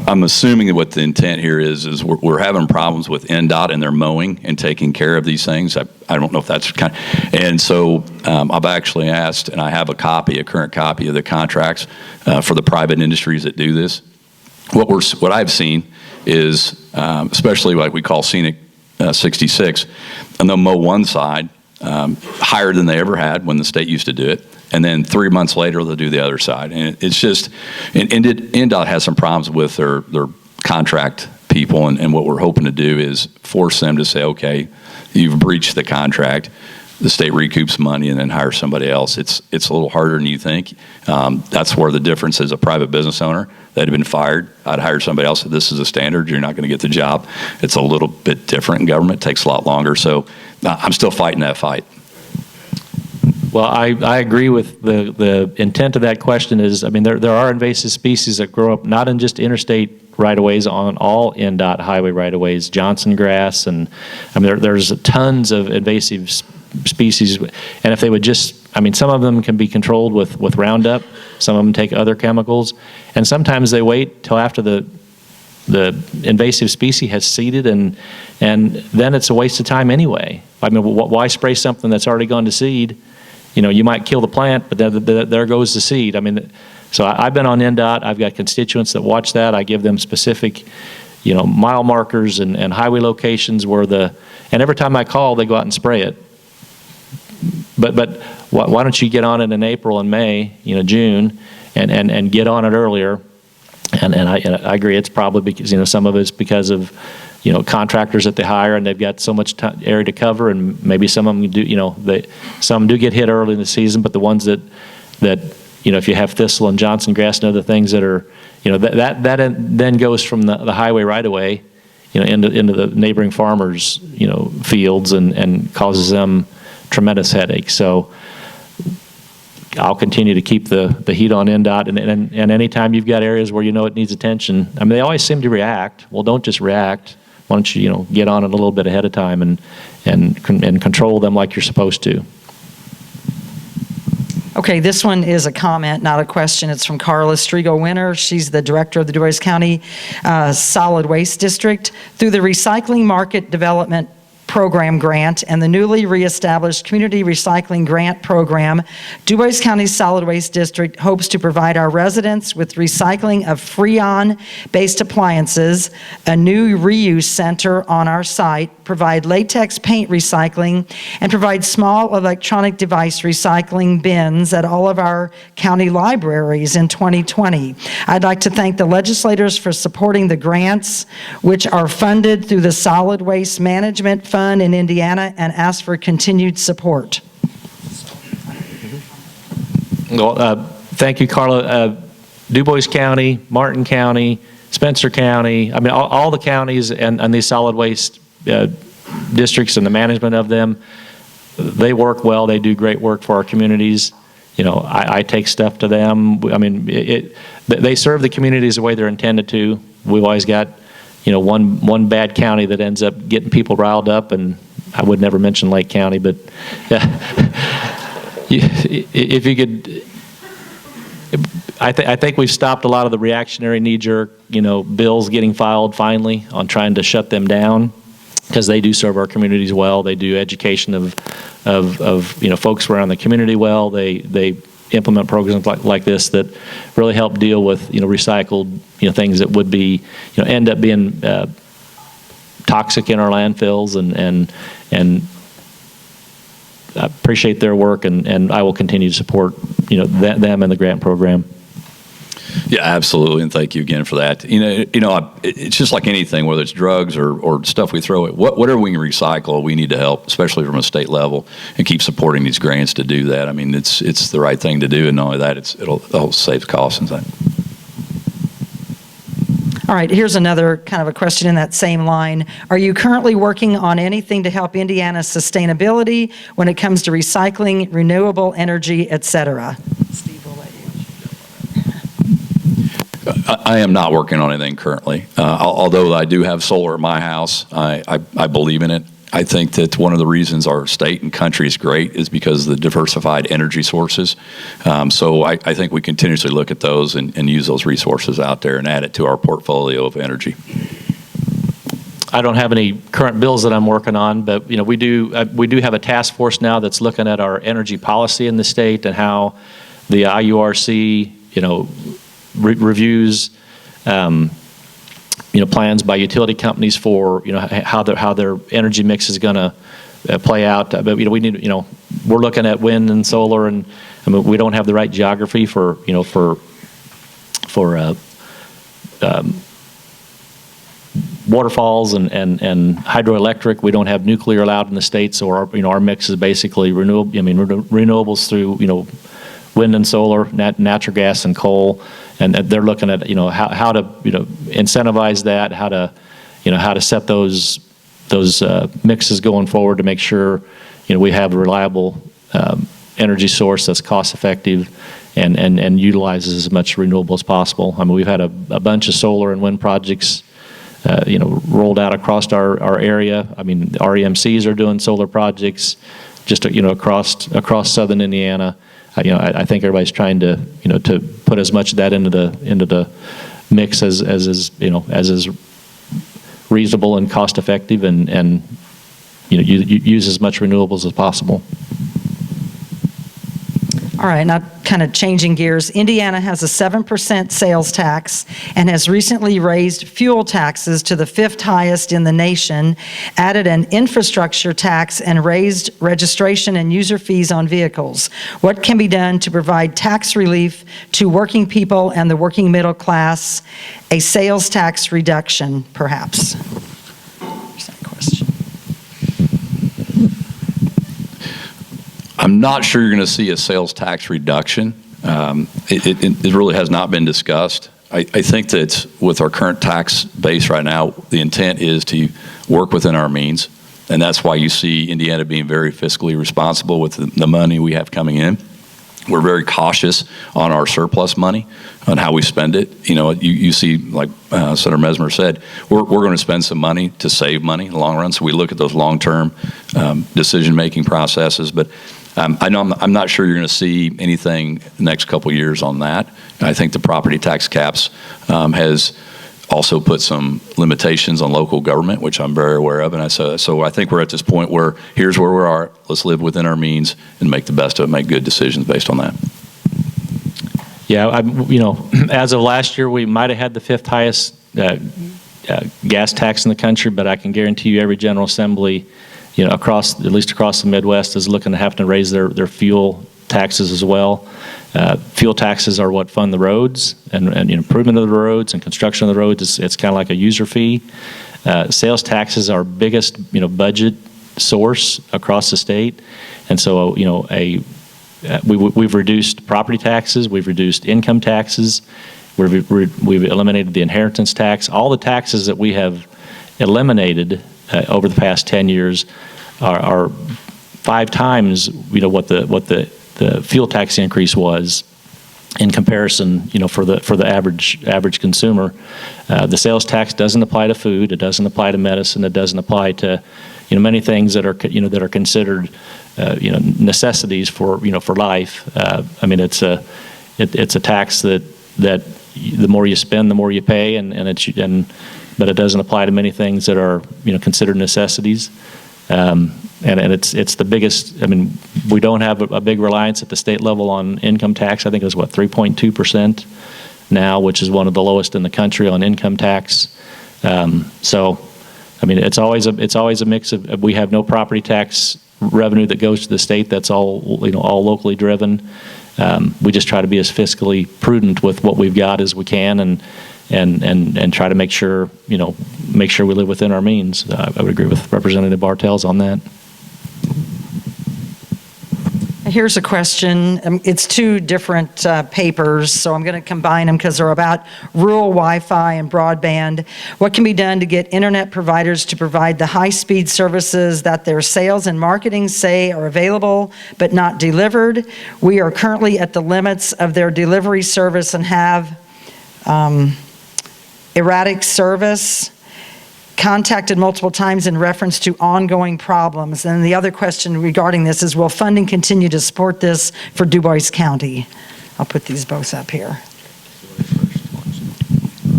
I'm assuming that what the intent here is we're having problems with NDOT and their mowing and taking care of these things. I don't know if that's and so I've actually asked, and I have a current copy of the contracts for the private industries that do this. What I've seen is, especially like we call Scenic 66, and they'll mow one side higher than they ever had when the state used to do it. And then 3 months later, they'll do the other side. And it's just, and NDOT has some problems with their contract people. And what we're hoping to do is force them to say, okay, you've breached the contract. the state recoups money and then hires somebody else. It's a little harder than you think. That's where the difference is. A private business owner that had been fired, I'd hire somebody else. This is a standard. You're not going to get the job. It's a little bit different in government. It takes a lot longer. So I'm still fighting that fight. Well, I agree with the intent of that question is, I mean, there are invasive species that grow up not in just interstate right-of-ways, on all NDOT highway right-of-ways, Johnson grass, and I mean, there's tons of invasive species, and if they would just, I mean, some of them can be controlled with Roundup, some of them take other chemicals, and sometimes they wait till after the invasive species has seeded, and then it's a waste of time anyway. I mean, why spray something that's already gone to seed? You know, you might kill the plant, but there goes the seed. I mean, so I've been on NDOT. I've got constituents that watch that. I give them specific, you know, mile markers and highway locations where and every time I call, they go out and spray it. But why don't you get on it in April and May, you know, June, and get on it earlier? And I agree, it's probably because, you know, some of it's because of, you know, contractors that they hire and they've got so much area to cover, and maybe some of them do, you know, some do get hit early in the season, but the ones that you know, if you have thistle and Johnson grass and other things that are, you know, that then goes from the highway right away, you know, into the neighboring farmers, you know, fields and causes them tremendous headaches. So I'll continue to keep the heat on NDOT, and anytime you've got areas where you know it needs attention, I mean, they always seem to react. Well, don't just react. Why don't you, you know, get on it a little bit ahead of time and control them like you're supposed to. Okay, this one is a comment, not a question. It's from Carla Strigo-Winter. She's the director of the DuBois County Solid Waste District. Through the Recycling Market Development Program grant and the newly reestablished Community Recycling Grant Program, DuBois County Solid Waste District hopes to provide our residents with recycling of Freon-based appliances, a new reuse center on our site, provide latex paint recycling, and provide small electronic device recycling bins at all of our county libraries in 2020. I'd like to thank the legislators for supporting the grants, which are funded through the Solid Waste Management Fund in Indiana, and ask for continued support. Well, thank you, Carla. DuBois County, Martin County, Spencer County, I mean, all the counties and these solid waste districts and the management of them, they work well. They do great work for our communities. You know, I take stuff to them. I mean, they serve the communities the way they're intended to. We've always got, you know, one bad county that ends up getting people riled up, and I would never mention Lake County, but if you could, I think we've stopped a lot of the reactionary knee-jerk, you know, bills getting filed finally on trying to shut them down, because they do serve our communities well. They do education of you know, folks around the community well. They implement programs like this that really help deal with, you know, recycled, you know, things that would be, you know, end up being toxic in our landfills, and I appreciate their work, and I will continue to support, you know, them and the grant program. Yeah, absolutely, and thank you again for that. You know, it's just like anything, whether it's drugs or stuff we throw at, whatever we can recycle, we need to help, especially from a state level, and keep supporting these grants to do that. I mean, it's the right thing to do, and not only that, it'll save costs and things. All right, here's another kind of a question in that same line. Are you currently working on anything to help Indiana's sustainability when it comes to recycling, renewable energy, et cetera? Steve, will let you. I am not working on anything currently. Although I do have solar at my house, I believe in it. I think that one of the reasons our state and country is great is because of the diversified energy sources. So I think we continuously look at those and use those resources out there and add it to our portfolio of energy. I don't have any current bills that I'm working on, but, you know, we do have a task force now that's looking at our energy policy in the state and how the IURC, you know, reviews, you know, plans by utility companies for, you know, how their energy mix is going to play out. But, you know, we need, you know, we're looking at wind and solar, and I mean, we don't have the right geography for, you know, for waterfalls and hydroelectric. We don't have nuclear allowed in the state, so our mix is basically renewables through wind and solar, natural gas and coal, and they're looking at how to incentivize that, how to set those mixes going forward to make sure we have a reliable energy source that's cost effective and utilizes as much renewable as possible. I mean, we've had a bunch of solar and wind projects rolled out across our area. I mean, the REMCs are doing solar projects just across southern Indiana. I think everybody's trying to to put as much of that into the mix as is reasonable and cost effective, and use as much renewables as possible. All right, now kind of changing gears. Indiana has a 7% sales tax and has recently raised fuel taxes to the 5th highest in the nation, added an infrastructure tax, and raised registration and user fees on vehicles. What can be done to provide tax relief to working people and the working middle class? A sales tax reduction, perhaps? There's that question. I'm not sure you're going to see a sales tax reduction. It really has not been discussed. I think that with our current tax base right now, the intent is to work within our means, and that's why you see Indiana being very fiscally responsible with the money we have coming in. We're very cautious on our surplus money, on how we spend it. You see, like Senator Messmer said, we're going to spend some money to save money in the long run, so we look at those long-term decision-making processes, but I'm not sure you're going to see anything the next couple of years on that. I think the property tax caps has also put some limitations on local government, which I'm very aware of. And so I think we're at this point where here's where we are. Let's live within our means and make the best of it, make good decisions based on that. Yeah, as of last year, we might have had the 5th highest gas tax in the country, but I can guarantee you every General Assembly at least across the Midwest is looking to have to raise their fuel taxes as well. Fuel taxes are what fund the roads and improvement of the roads and construction of the roads. It's kind of like a user fee. Sales taxes are our biggest budget source across the state, and so we've reduced property taxes, we've reduced income taxes, we've eliminated the inheritance tax. All the taxes that we have eliminated over the past 10 years are 5 times what the fuel tax increase was in comparison for the average consumer. The sales tax doesn't apply to food, it doesn't apply to medicine, it doesn't apply to many things that are considered necessities for life. I mean, it's a tax that the more you spend, the more you pay, but it doesn't apply to many things that are considered necessities. And it's the biggest. I mean, we don't have a big reliance at the state level on income tax. I think it was 3.2% now, which is one of the lowest in the country on income tax. So, I mean, it's always a mix of we have no property tax revenue that goes to the state. That's all all locally driven. We just try to be as fiscally prudent with what we've got as we can, and try to make sure we live within our means. I would agree with Representative Bartels on that. Here's a question. It's 2 different papers, so I'm going to combine them because they're about rural Wi-Fi and broadband. What can be done to get internet providers to provide the high-speed services that their sales and marketing say are available but not delivered? We are currently at the limits of their delivery service and have erratic service. Contacted multiple times in reference to ongoing problems. And the other question regarding this is, will funding continue to support this for Du Bois County? I'll put these both up here.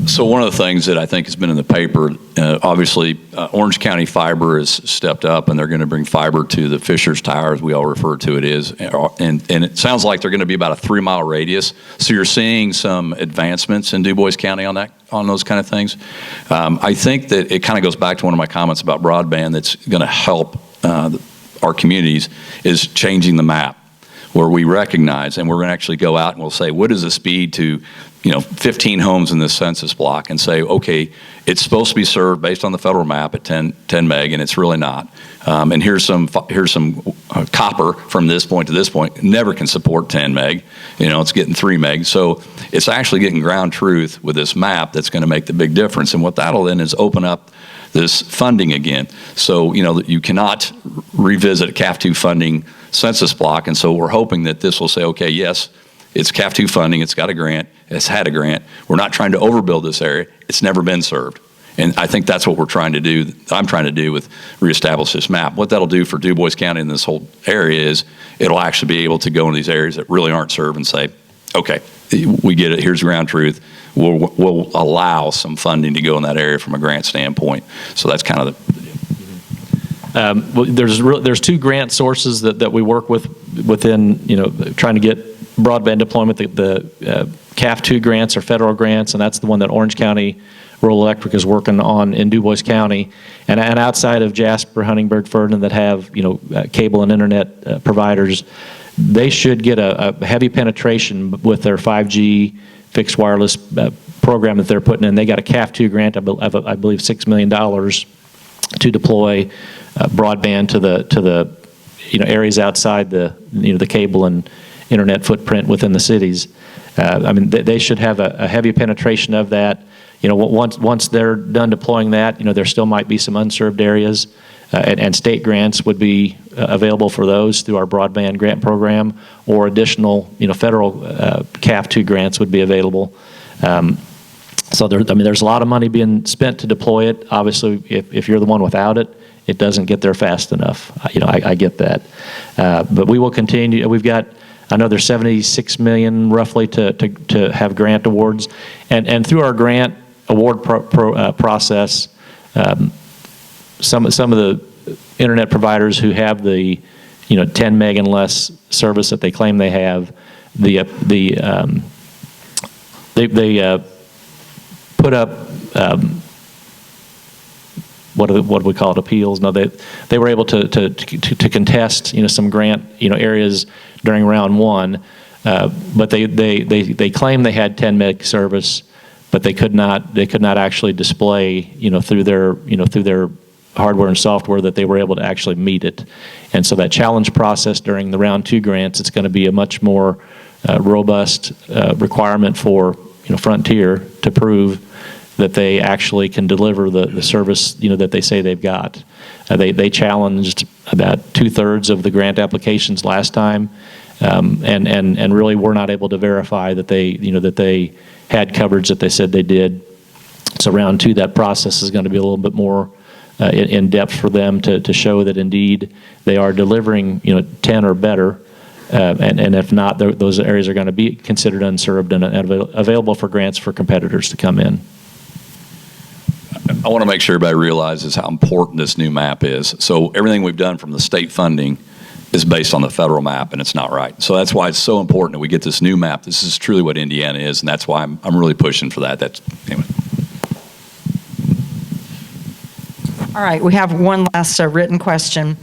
So one of the things that I think has been in the paper, obviously Orange County Fiber has stepped up, and they're going to bring fiber to the Fisher's Tower, as we all refer to it is, and it sounds like they're going to be about a 3-mile radius. So you're seeing some advancements in Du Bois County on those kind of things. I think that it kind of goes back to one of my comments about broadband that's going to help our communities is changing the map, where we recognize, and we're going to actually go out and we'll say, what is the speed to 15 homes in this census block and say, okay, it's supposed to be served based on the federal map at 10 meg, and it's really not. And here's some copper from this point to this point. Never can support 10 meg. It's getting 3 meg. So it's actually getting ground truth with this map that's going to make the big difference. And what that'll then is open up this funding again. So, you cannot revisit a CAF2 funding census block. And so we're hoping that this will say, okay, yes, it's CAF2 funding. It's got a grant. It's had a grant. We're not trying to overbuild this area. It's never been served. And I think that's what we're trying to do. I'm trying to do with reestablish this map. What that'll do for Du Bois County and this whole area is it'll actually be able to go in these areas that really aren't served and say, okay, we get it. Here's ground truth. We'll allow some funding to go in that area from a grant standpoint. So that's kind of well, there's 2 grant sources that we work within, trying to get broadband deployment. The CAF2 grants are federal grants, and that's the one that Orange County Rural Electric is working on in Du Bois County. And outside of Jasper, Huntingburg, Ferdinand that have, cable and internet providers, they should get a heavy penetration with their 5G fixed wireless program that they're putting in. They got a CAF2 grant, I believe $6 million to deploy broadband to the areas outside the cable and internet footprint within the cities. They should have a heavy penetration of that. Once they're done deploying that, there still might be some unserved areas, and state grants would be available for those through our broadband grant program, or additional, federal CAF2 grants would be available. So there's a lot of money being spent to deploy it. Obviously, if you're the one without it, it doesn't get there fast enough. I get that, but we will continue. We've got, I know there's $76 million roughly to have grant awards, and through our grant award process, some of the internet providers who have the 10 meg and less service that they claim they have, they put up what do we call it, appeals? No, they were able to contest some grant areas during round 1, but they claim they had 10 meg service, but they could not actually display through their hardware and software that they were able to actually meet it. And so that challenge process during the round 2 grants, it's going to be a much more robust requirement for Frontier to prove that they actually can deliver the service that they say they've got. They challenged about 2/3 of the grant applications last time, and really were not able to verify that they had coverage that they said they did. So round 2, that process is going to be a little bit more in depth for them to show that indeed they are delivering 10 or better. And if not, those areas are going to be considered unserved and available for grants for competitors to come in. I want to make sure everybody realizes how important this new map is. So everything we've done from the state funding is based on the federal map, and it's not right. So that's why it's so important that we get this new map. This is truly what Indiana is, and that's why I'm really pushing for that. Anyway. All right, we have one last written question.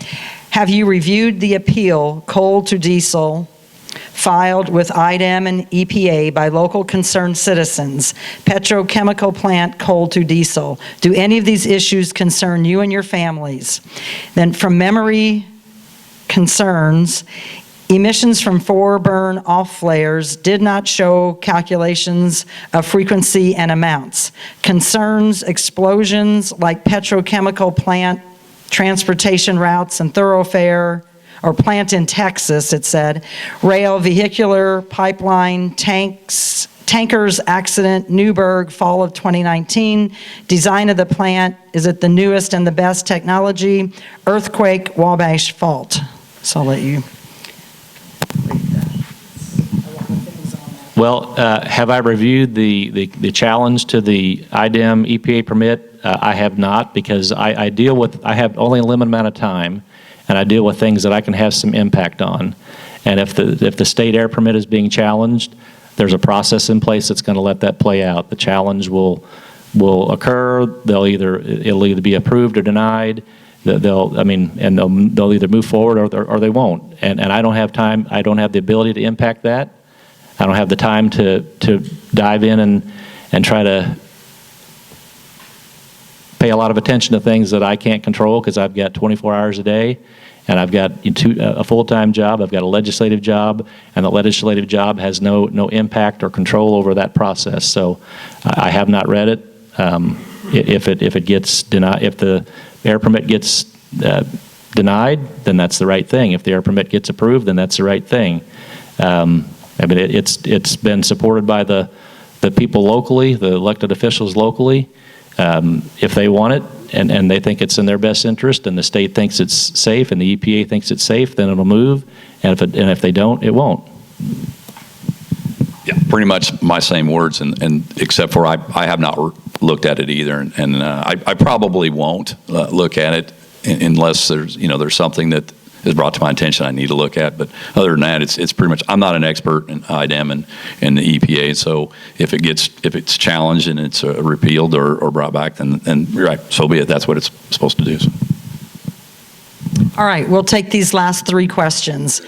Have you reviewed the appeal, coal to diesel, filed with IDEM and EPA by local concerned citizens, petrochemical plant, coal to diesel? Do any of these issues concern you and your families? Then from memory concerns, emissions from 4 burn-off flares did not show calculations of frequency and amounts. Concerns explosions like petrochemical plant, transportation routes and thoroughfare, or plant in Texas, it said, rail, vehicular, pipeline, tankers accident, Newburgh, fall of 2019, design of the plant, is it the newest and the best technology, earthquake, Wabash fault. So I'll let you read that. Well, have I reviewed the challenge to the IDEM EPA permit? I have not, because I have only a limited amount of time, and I deal with things that I can have some impact on. And if the state air permit is being challenged, there's a process in place that's going to let that play out. The challenge will occur. It'll either be approved or denied. They'll either move forward or they won't. And I don't have time. I don't have the ability to impact that. I don't have the time to dive in and try to pay a lot of attention to things that I can't control, because I've got 24 hours a day, and I've got a full-time job, I've got a legislative job, and the legislative job has no impact or control over that process. So I have not read it. If it gets denied, if the air permit gets denied, then that's the right thing. If the air permit gets approved, then that's the right thing. I mean, it's been supported by the people locally, the elected officials locally. If they want it and they think it's in their best interest, and the state thinks it's safe and the EPA thinks it's safe, then it'll move. And if they don't, it won't. Yeah, pretty much my same words, and except for I have not looked at it either, and I probably won't look at it unless there's something that is brought to my attention I need to look at. But other than that, it's pretty much, I'm not an expert in IDEM and the EPA, so if it's challenged and it's repealed or brought back, then you're right, so be it. That's what it's supposed to do. So. All right, we'll take these last three questions.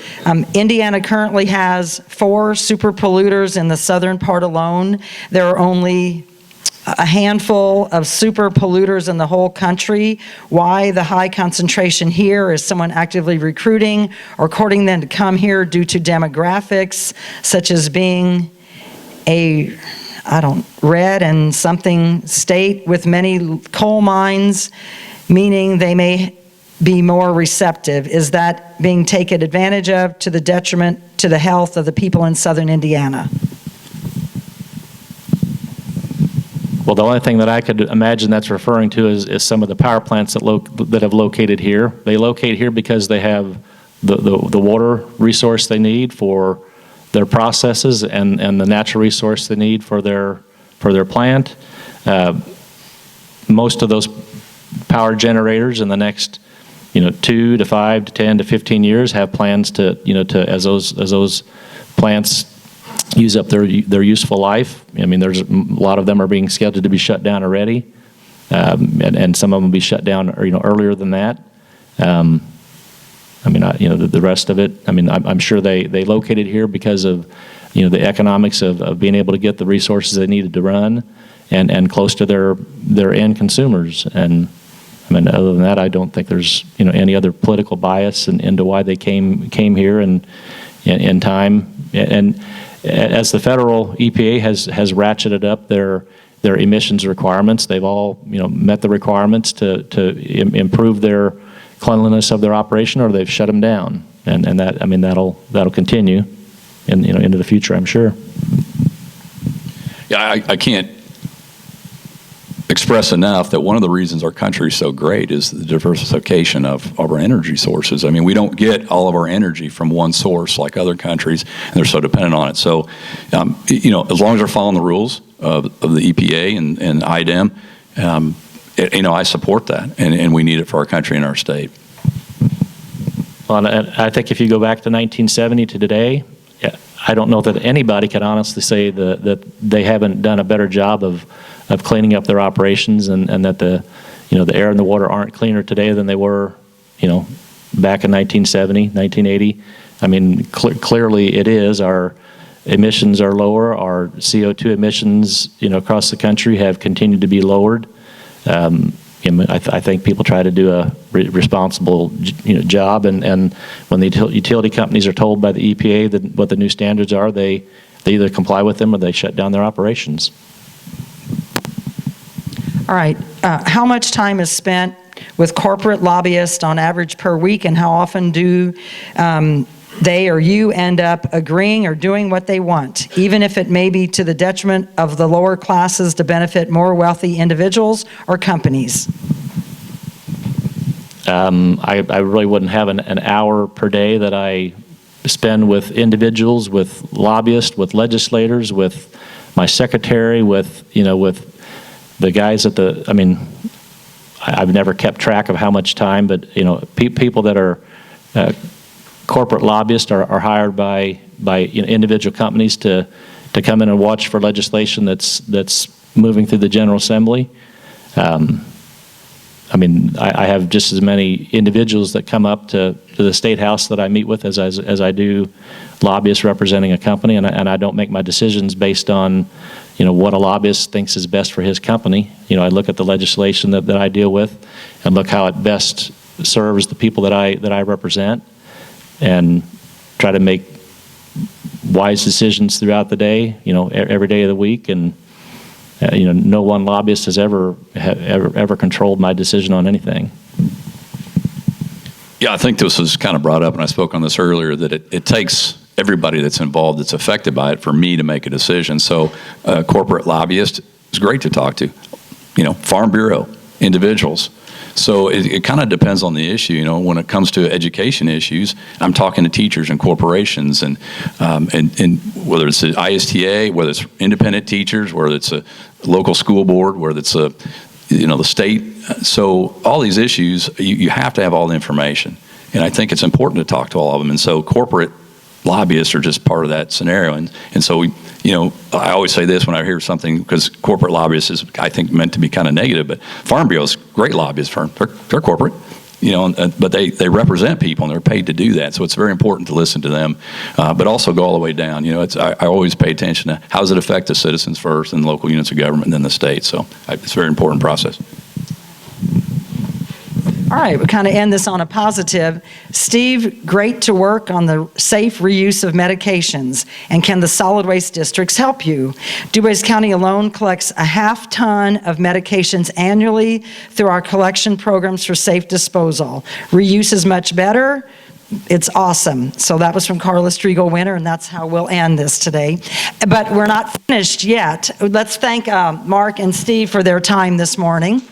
Indiana currently has 4 super polluters in the southern part alone. There are only a handful of super polluters in the whole country. Why the high concentration here? Is someone actively recruiting or courting them to come here due to demographics, such as being a red and something state with many coal mines, meaning they may be more receptive? Is that being taken advantage of to the detriment to the health of the people in southern Indiana? Well, the only thing that I could imagine that's referring to is some of the power plants that have located here. They locate here because they have the water resource they need for their processes and the natural resource they need for their plant. Most of those power generators in the next 2 to 5 to 10 to 15 years have plans to as those plants use up their useful life. I mean, there's a lot of them are being scheduled to be shut down already, and some of them will be shut down earlier than that. I mean, the rest of it. I mean, I'm sure they located here because of the economics of being able to get the resources they needed to run, and close to their end consumers. And I mean, other than that, I don't think there's any other political bias into why they came here and in time. And as the federal EPA has ratcheted up their emissions requirements, they've all met the requirements to improve their cleanliness of their operation, or they've shut them down. And that, I mean, that'll continue into the future, I'm sure. Yeah, I can't express enough that one of the reasons our country is so great is the diversification of our energy sources. I mean, we don't get all of our energy from one source like other countries, and they're so dependent on it. So, as long as they're following the rules of the EPA and IDEM, I support that, and we need it for our country and our state. Well, and I think if you go back to 1970 to today, I don't know that anybody can honestly say that they haven't done a better job of cleaning up their operations, and that the air and the water aren't cleaner today than they were, back in 1970, 1980. I mean, clearly it is. Our emissions are lower. Our CO2 emissions, across the country have continued to be lowered. I think people try to do a responsible, job, and when the utility companies are told by the EPA what the new standards are, they either comply with them or they shut down their operations. All right. How much time is spent with corporate lobbyists on average per week, and how often do they or you end up agreeing or doing what they want, even if it may be to the detriment of the lower classes to benefit more wealthy individuals or companies? I really wouldn't have an hour per day that I spend with individuals, with lobbyists, with legislators, with my secretary, with the guys at I've never kept track of how much time, but people that are corporate lobbyists are hired by individual companies to come in and watch for legislation that's moving through the General Assembly. I mean, I have just as many individuals that come up to the State House that I meet with as I do lobbyists representing a company, and I don't make my decisions based on, what a lobbyist thinks is best for his company. I look at the legislation that I deal with and look how it best serves the people that I represent, and try to make wise decisions throughout the day, every day of the week. And no one lobbyist has ever controlled my decision on anything. Yeah, I think this was kind of brought up, and I spoke on this earlier, that it takes everybody that's involved, that's affected by it, for me to make a decision. So a corporate lobbyist is great to talk to, Farm Bureau, individuals. So it kind of depends on the issue. When it comes to education issues, I'm talking to teachers and corporations, and whether it's the ISTA, whether it's independent teachers, whether it's a local school board, whether it's the state. So all these issues, you have to have all the information, and I think it's important to talk to all of them. And so corporate lobbyists are just part of that scenario, and so I always say this when I hear something, because corporate lobbyists is, I think, meant to be kind of negative, but Farm Bureau is a great lobbyist firm. They're corporate, but they represent people, and they're paid to do that. So it's very important to listen to them, but also go all the way down. I always pay attention to how does it affect the citizens first, and local units of government, and then the state. So it's a very important process. All right, we kind of end this on a positive. Steve, great to work on the safe reuse of medications. And can the solid waste districts help you? DuBois County alone collects a half ton of medications annually through our collection programs for safe disposal. Reuse is much better. It's awesome. So that was from Carla Striegel Winter, and that's how we'll end this today. But we're not finished yet. Let's thank Mark and Steve for their time this morning.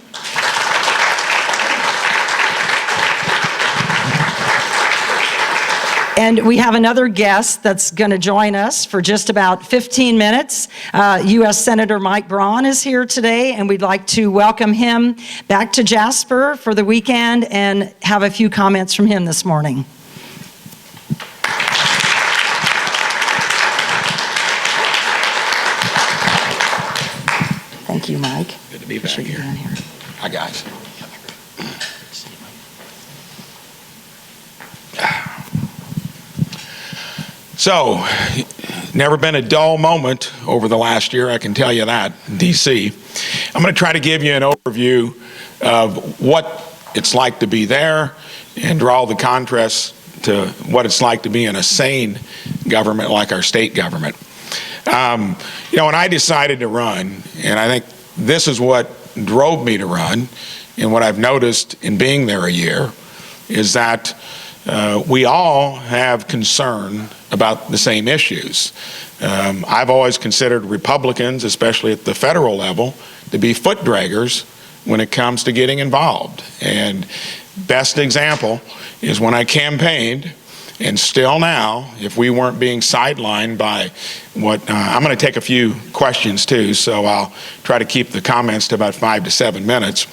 And we have another guest that's going to join us for just about 15 minutes. U.S. Senator Mike Braun is here today, and we'd like to welcome him back to Jasper for the weekend and have a few comments from him this morning. Thank you, Mike. Good to be back here. Hi, guys. So, never been a dull moment over the last year, I can tell you that, in D.C. I'm going to try to give you an overview of what it's like to be there and draw the contrast to what it's like to be in a sane government like our state government. When I decided to run, and I think this is what drove me to run, and what I've noticed in being there a year, is that we all have concern about the same issues. I've always considered Republicans, especially at the federal level, to be foot draggers when it comes to getting involved. And best example is when I campaigned, and still now, if we weren't being sidelined by what, I'm going to take a few questions too, so I'll try to keep the comments to about 5 to 7 minutes.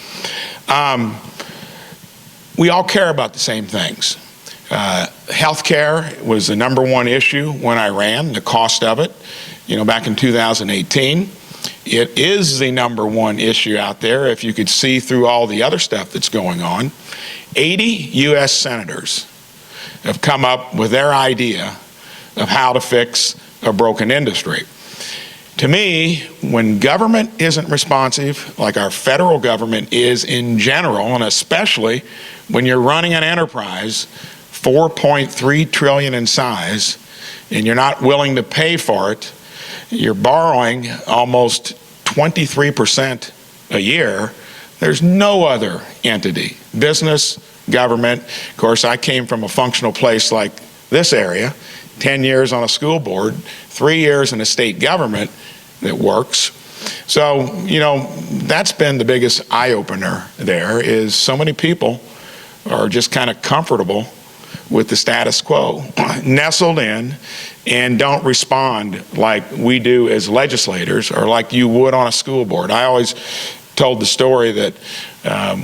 We all care about the same things. Healthcare was the number one issue when I ran, the cost of it, back in 2018. It is the number one issue out there if you could see through all the other stuff that's going on. 80 U.S. senators have come up with their idea of how to fix a broken industry. To me, when government isn't responsive, like our federal government is in general, and especially when you're running an enterprise 4.3 trillion in size, and you're not willing to pay for it, you're borrowing almost 23% a year, there's no other entity, business, government. Of course, I came from a functional place like this area, 10 years on a school board, 3 years in a state government that works. So, that's been the biggest eye-opener there, is so many people are just kind of comfortable with the status quo, nestled in, and don't respond like we do as legislators or like you would on a school board. I always told the story that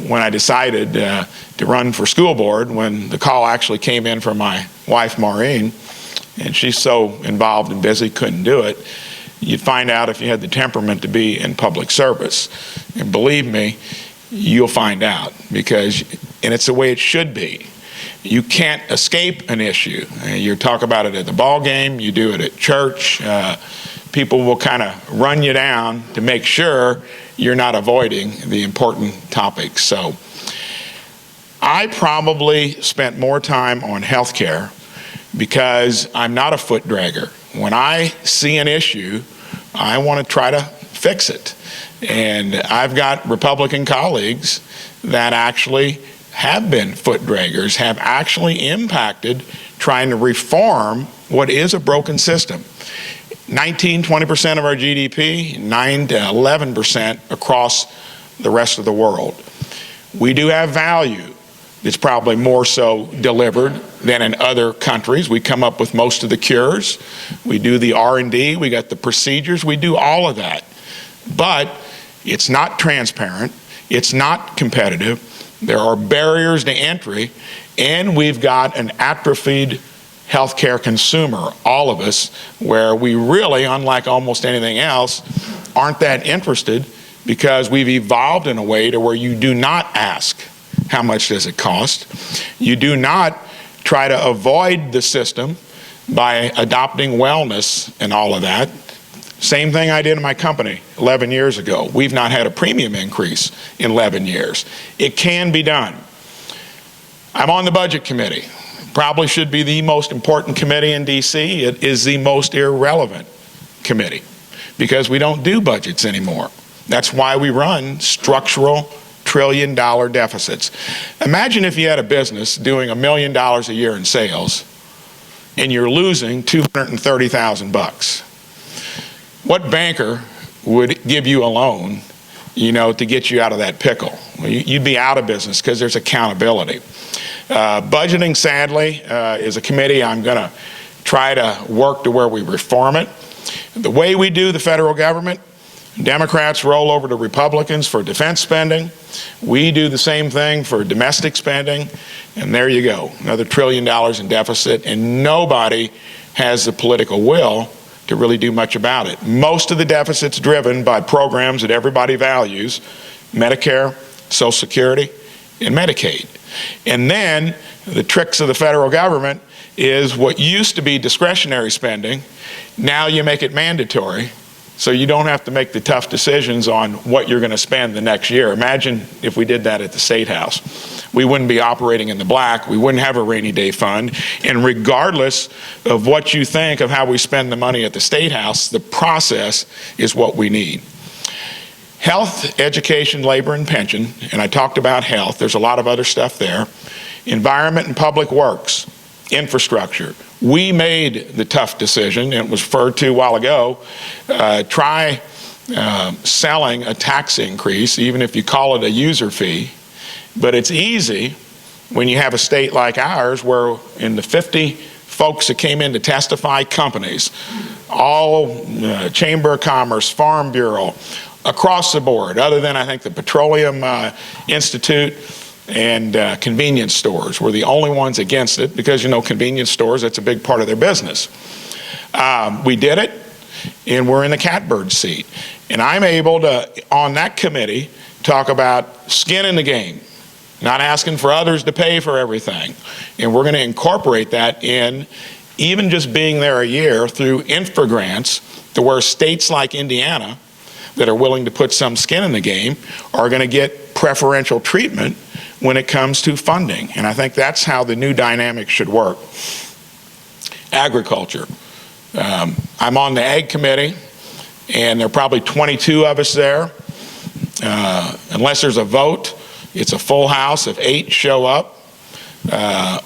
when I decided to run for school board, when the call actually came in from my wife, Maureen, and she's so involved and busy, couldn't do it, you'd find out if you had the temperament to be in public service. And believe me, you'll find out, and it's the way it should be. You can't escape an issue. You talk about it at the ball game, you do it at church. People will kind of run you down to make sure you're not avoiding the important topics. So I probably spent more time on healthcare because I'm not a foot dragger. When I see an issue, I want to try to fix it. And I've got Republican colleagues that actually have been foot draggers, have actually impacted trying to reform what is a broken system. 19-20% of our GDP, 9 to 11% across the rest of the world. We do have value. It's probably more so delivered than in other countries. We come up with most of the cures. We do the R&D. We got the procedures. We do all of that. But it's not transparent. It's not competitive. There are barriers to entry. And we've got an atrophied healthcare consumer, all of us, where we really, unlike almost anything else, aren't that interested because we've evolved in a way to where you do not ask, how much does it cost? You do not try to avoid the system by adopting wellness and all of that. Same thing I did in my company 11 years ago. We've not had a premium increase in 11 years. It can be done. I'm on the budget committee. Probably should be the most important committee in DC. It is the most irrelevant committee because we don't do budgets anymore. That's why we run structural trillion-dollar deficits. Imagine if you had a business doing $1 million a year in sales and you're losing $230,000. What banker would give you a loan, to get you out of that pickle? Well, you'd be out of business because there's accountability. Budgeting, sadly, is a committee I'm going to try to work to where we reform it. The way we do the federal government, Democrats roll over to Republicans for defense spending. We do the same thing for domestic spending. And there you go, another $1 trillion in deficit, and nobody has the political will to really do much about it. Most of the deficit's driven by programs that everybody values: Medicare, Social Security, and Medicaid. And then the tricks of the federal government is what used to be discretionary spending, now you make it mandatory, so you don't have to make the tough decisions on what you're going to spend the next year. Imagine if we did that at the State House. We wouldn't be operating in the black. We wouldn't have a rainy day fund. And regardless of what you think of how we spend the money at the State House, the process is what we need. Health, education, labor, and pension, and I talked about health. There's a lot of other stuff there. Environment and public works, infrastructure. We made the tough decision, and it was referred to a while ago, try selling a tax increase, even if you call it a user fee. But it's easy when you have a state like ours where in the 50 folks that came in to testify, companies, all Chamber of Commerce, Farm Bureau, across the board, other than I think the Petroleum Institute and convenience stores were the only ones against it because, convenience stores, that's a big part of their business. We did it, and we're in the catbird seat. And I'm able to, on that committee, talk about skin in the game, not asking for others to pay for everything. And we're going to incorporate that in even just being there a year through infogrants to where states like Indiana that are willing to put some skin in the game are going to get preferential treatment when it comes to funding. And I think that's how the new dynamic should work. Agriculture. I'm on the Ag Committee, and there are probably 22 of us there. Unless there's a vote, it's a full house if 8 show up.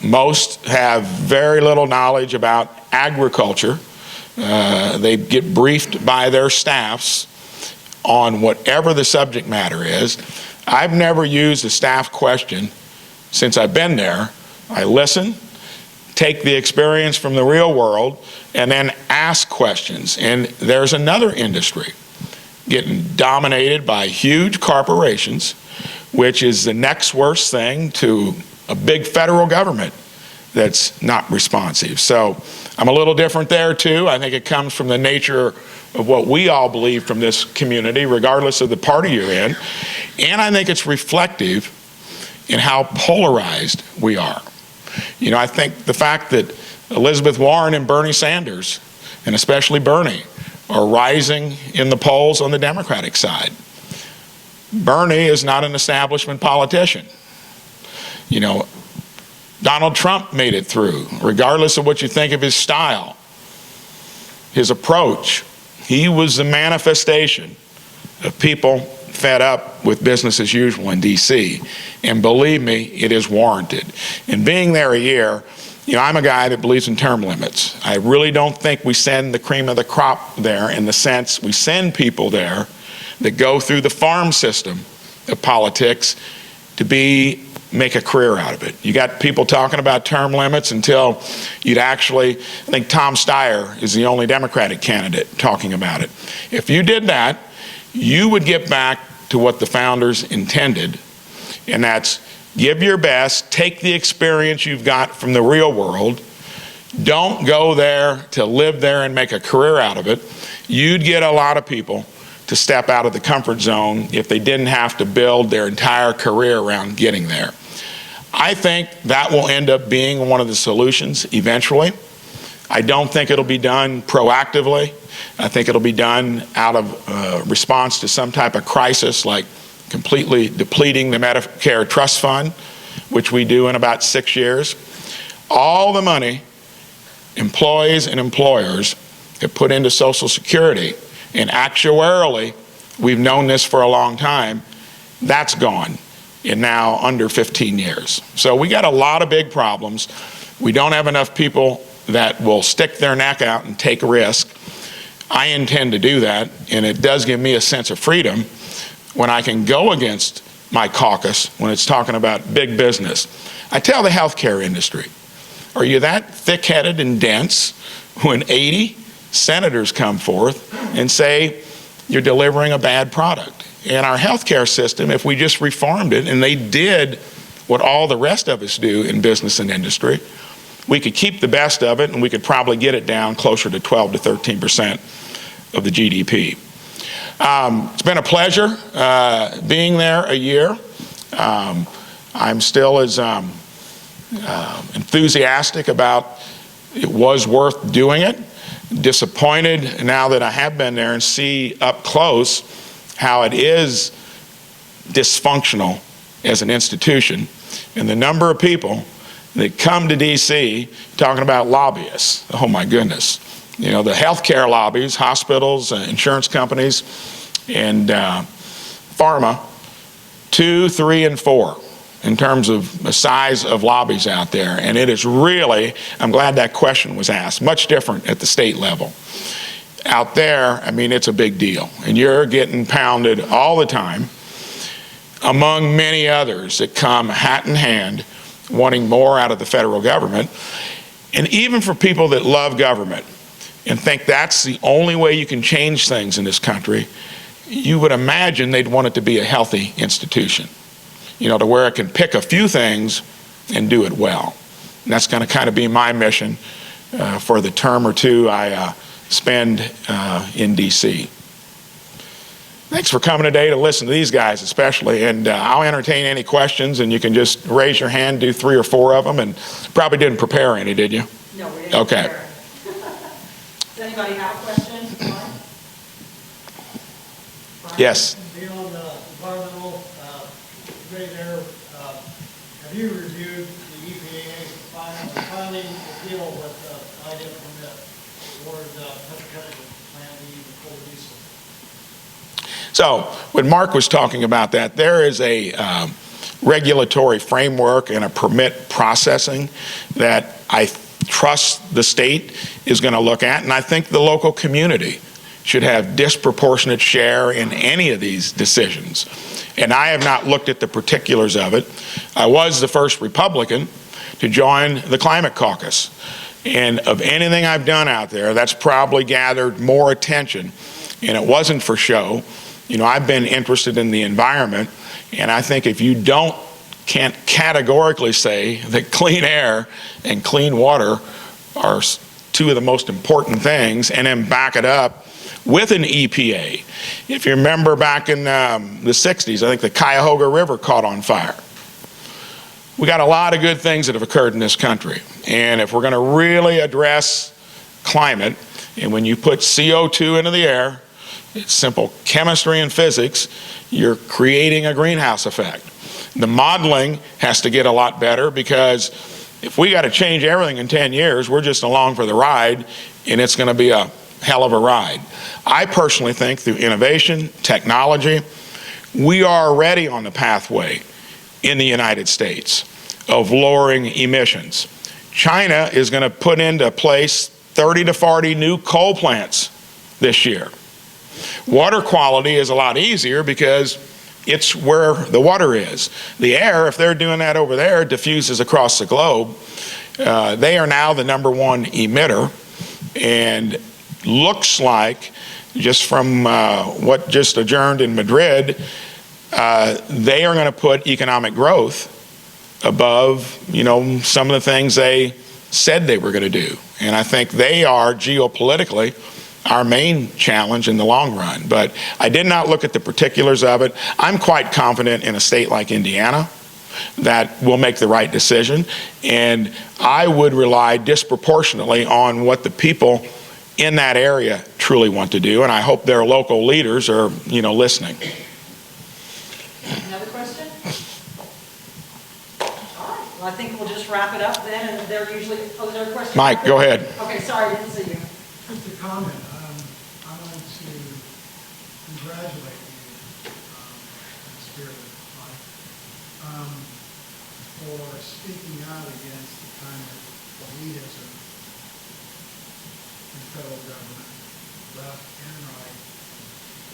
Most have very little knowledge about agriculture. They get briefed by their staffs on whatever the subject matter is. I've never used a staff question since I've been there. I listen, take the experience from the real world, and then ask questions. And there's another industry getting dominated by huge corporations, which is the next worst thing to a big federal government that's not responsive. So I'm a little different there too. I think it comes from the nature of what we all believe from this community, regardless of the party you're in. And I think it's reflective in how polarized we are. You know, I think the fact that Elizabeth Warren and Bernie Sanders, and especially Bernie, are rising in the polls on the Democratic side. Bernie is not an establishment politician. You know, Donald Trump made it through, regardless of what you think of his style, his approach. He was the manifestation of people fed up with business as usual in D.C. And believe me, it is warranted. And being there a year, you know, I'm a guy that believes in term limits. I really don't think we send the cream of the crop there, in the sense we send people there that go through the farm system of politics to make a career out of it. You got people talking about term limits until you'd actually, I think Tom Steyer is the only Democratic candidate talking about it. If you did that, you would get back to what the founders intended, and that's give your best, take the experience you've got from the real world. Don't go there to live there and make a career out of it. You'd get a lot of people to step out of the comfort zone if they didn't have to build their entire career around getting there. I think that will end up being one of the solutions eventually. I don't think it'll be done proactively. I think it'll be done out of response to some type of crisis, like completely depleting the Medicare Trust Fund, which we do in about 6 years. All the money employees and employers have put into Social Security, and actuarially, we've known this for a long time, that's gone in now under 15 years. So we got a lot of big problems. We don't have enough people that will stick their neck out and take a risk. I intend to do that, and it does give me a sense of freedom when I can go against my caucus when it's talking about big business. I tell the healthcare industry, are you that thick-headed and dense when 80 senators come forth and say you're delivering a bad product? And our healthcare system, if we just reformed it and they did what all the rest of us do in business and industry, we could keep the best of it, and we could probably get it down closer to 12 to 13% of the GDP. It's been a pleasure being there a year. I'm still as enthusiastic about it was worth doing it. Disappointed now that I have been there and see up close how it is dysfunctional as an institution, and the number of people that come to D.C. talking about lobbyists. Oh my goodness. You know, the healthcare lobbies, hospitals, insurance companies, and pharma, 2, 3, and 4 in terms of the size of lobbies out there. And it is really, I'm glad that question was asked, much different at the state level. Out there, I mean, it's a big deal. And you're getting pounded all the time, among many others that come hat in hand wanting more out of the federal government. And even for people that love government and think that's the only way you can change things in this country, you would imagine they'd want it to be a healthy institution, you know, to where it can pick a few things and do it well. And that's going to kind of be my mission for the term or two I spend in D.C. Thanks for coming today to listen to these guys especially, and I'll entertain any questions, and you can just raise your hand, do 3 or 4 of them, and probably didn't prepare any, did you? No, we didn't. Okay. Does anybody have a question? Yes. Beyond environmental, right there, have you reviewed the EPA's filing the deal with the idea permit or the petrochemical plant to use coal diesel? So when Mark was talking about that, there is a regulatory framework and a permit processing that I trust the state is going to look at, and I think the local community should have disproportionate share in any of these decisions. And I have not looked at the particulars of it. I was the first Republican to join the Climate Caucus. And of anything I've done out there, that's probably gathered more attention. And it wasn't for show. You know, I've been interested in the environment, and I think if you can't categorically say that clean air and clean water are two of the most important things, and then back it up with an EPA. If you remember back in the 60s, I think the Cuyahoga River caught on fire. We got a lot of good things that have occurred in this country. And if we're going to really address climate, and when you put CO2 into the air, it's simple chemistry and physics, you're creating a greenhouse effect. The modeling has to get a lot better, because if we got to change everything in 10 years, we're just along for the ride, and it's going to be a hell of a ride. I personally think through innovation, technology, we are already on the pathway in the United States of lowering emissions. China is going to put into place 30 to 40 new coal plants this year. Water quality is a lot easier because it's where the water is. The air, if they're doing that over there, diffuses across the globe. They are now the #1 emitter, and looks like, just from what just adjourned in Madrid, they are going to put economic growth above, some of the things they said they were going to do. And I think they are geopolitically our main challenge in the long run. But I did not look at the particulars of it. I'm quite confident in a state like Indiana that we'll make the right decision. And I would rely disproportionately on what the people in that area truly want to do. And I hope their local leaders are, listening. Another question? All right, well, I think we'll just wrap it up then, and they're usually, is there a question? Mike, go ahead. Okay, sorry, I didn't see you. Just a comment. I wanted to congratulate you, in the spirit of Mike, for speaking out against the kind of elitism in federal government, left and right,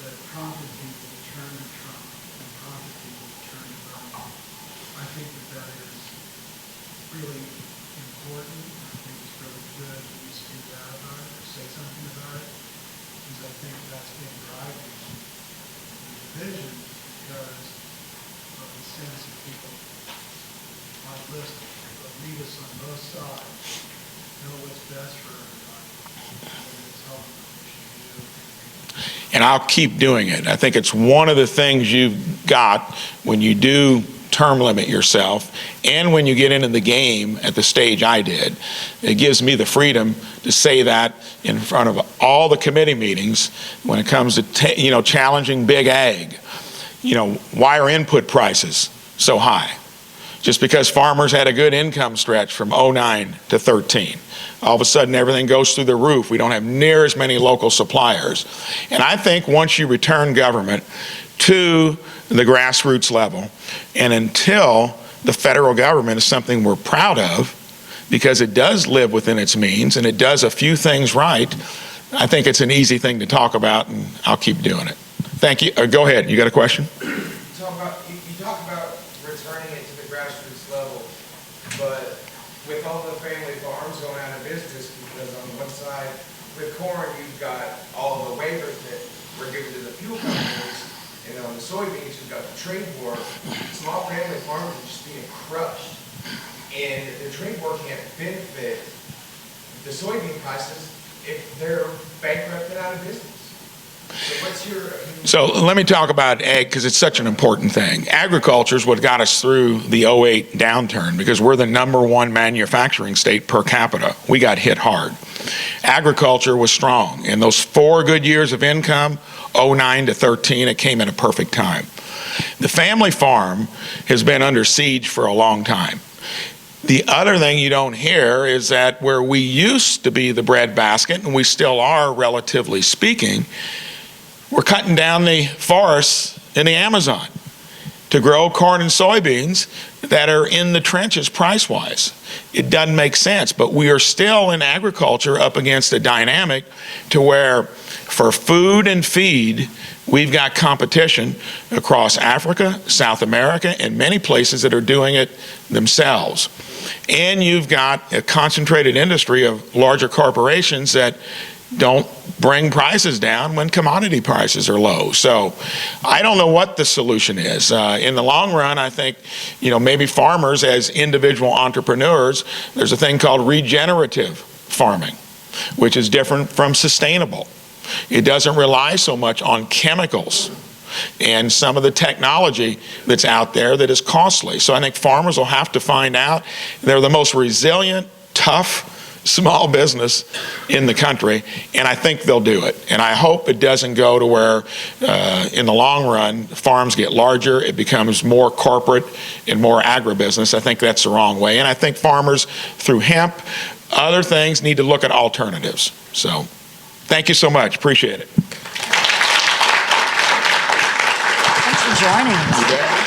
that prompted people to turn to Trump and prompted people to turn to Bartels. I think that is really important. I think it's really good that you speak out about it or say something about it, because I think that's been driving the division, because of the sense of people like listen, elitists on both sides know what's best for everybody, whether it's helping them, And I'll keep doing it. I think it's one of the things you've got when you do term limit yourself, and when you get into the game at the stage I did. It gives me the freedom to say that in front of all the committee meetings when it comes to challenging big ag. Why are input prices so high? Just because farmers had a good income stretch from 09 to 13. All of a sudden everything goes through the roof. We don't have near as many local suppliers. And I think once you return government to the grassroots level, and until the federal government is something we're proud of, because it does live within its means and it does a few things right, I think it's an easy thing to talk about, and I'll keep doing it. Thank you. Go ahead. You got a question? You talk about returning it to the grassroots level, but with all the family farms going out of business, because on one side, with corn, you've got all the waivers that were given to the fuel companies, and on the soybeans, you've got the trade war. Small family farmers are just being crushed, and the trade war can't benefit the soybean prices if they're bankrupt and out of business. So what's your opinion? So let me talk about ag, because it's such an important thing. Agriculture is what got us through the 08 downturn, because we're the #1 manufacturing state per capita. We got hit hard. Agriculture was strong. In those 4 good years of income, 09 to 13, it came at a perfect time. The family farm has been under siege for a long time. The other thing you don't hear is that where we used to be the breadbasket, and we still are relatively speaking, we're cutting down the forests in the Amazon to grow corn and soybeans that are in the trenches price-wise. It doesn't make sense, but we are still in agriculture up against a dynamic to where for food and feed, we've got competition across Africa, South America, and many places that are doing it themselves. And you've got a concentrated industry of larger corporations that don't bring prices down when commodity prices are low. So I don't know what the solution is. In the long run, I think, maybe farmers as individual entrepreneurs, there's a thing called regenerative farming. which is different from sustainable. It doesn't rely so much on chemicals and some of the technology that's out there that is costly. So I think farmers will have to find out. They're the most resilient, tough, small business in the country, and I think they'll do it. And I hope it doesn't go to where, in the long run, farms get larger, it becomes more corporate and more agribusiness. I think that's the wrong way. And I think farmers, through hemp, other things, need to look at alternatives. So thank you so much. Appreciate it. Thanks for joining us.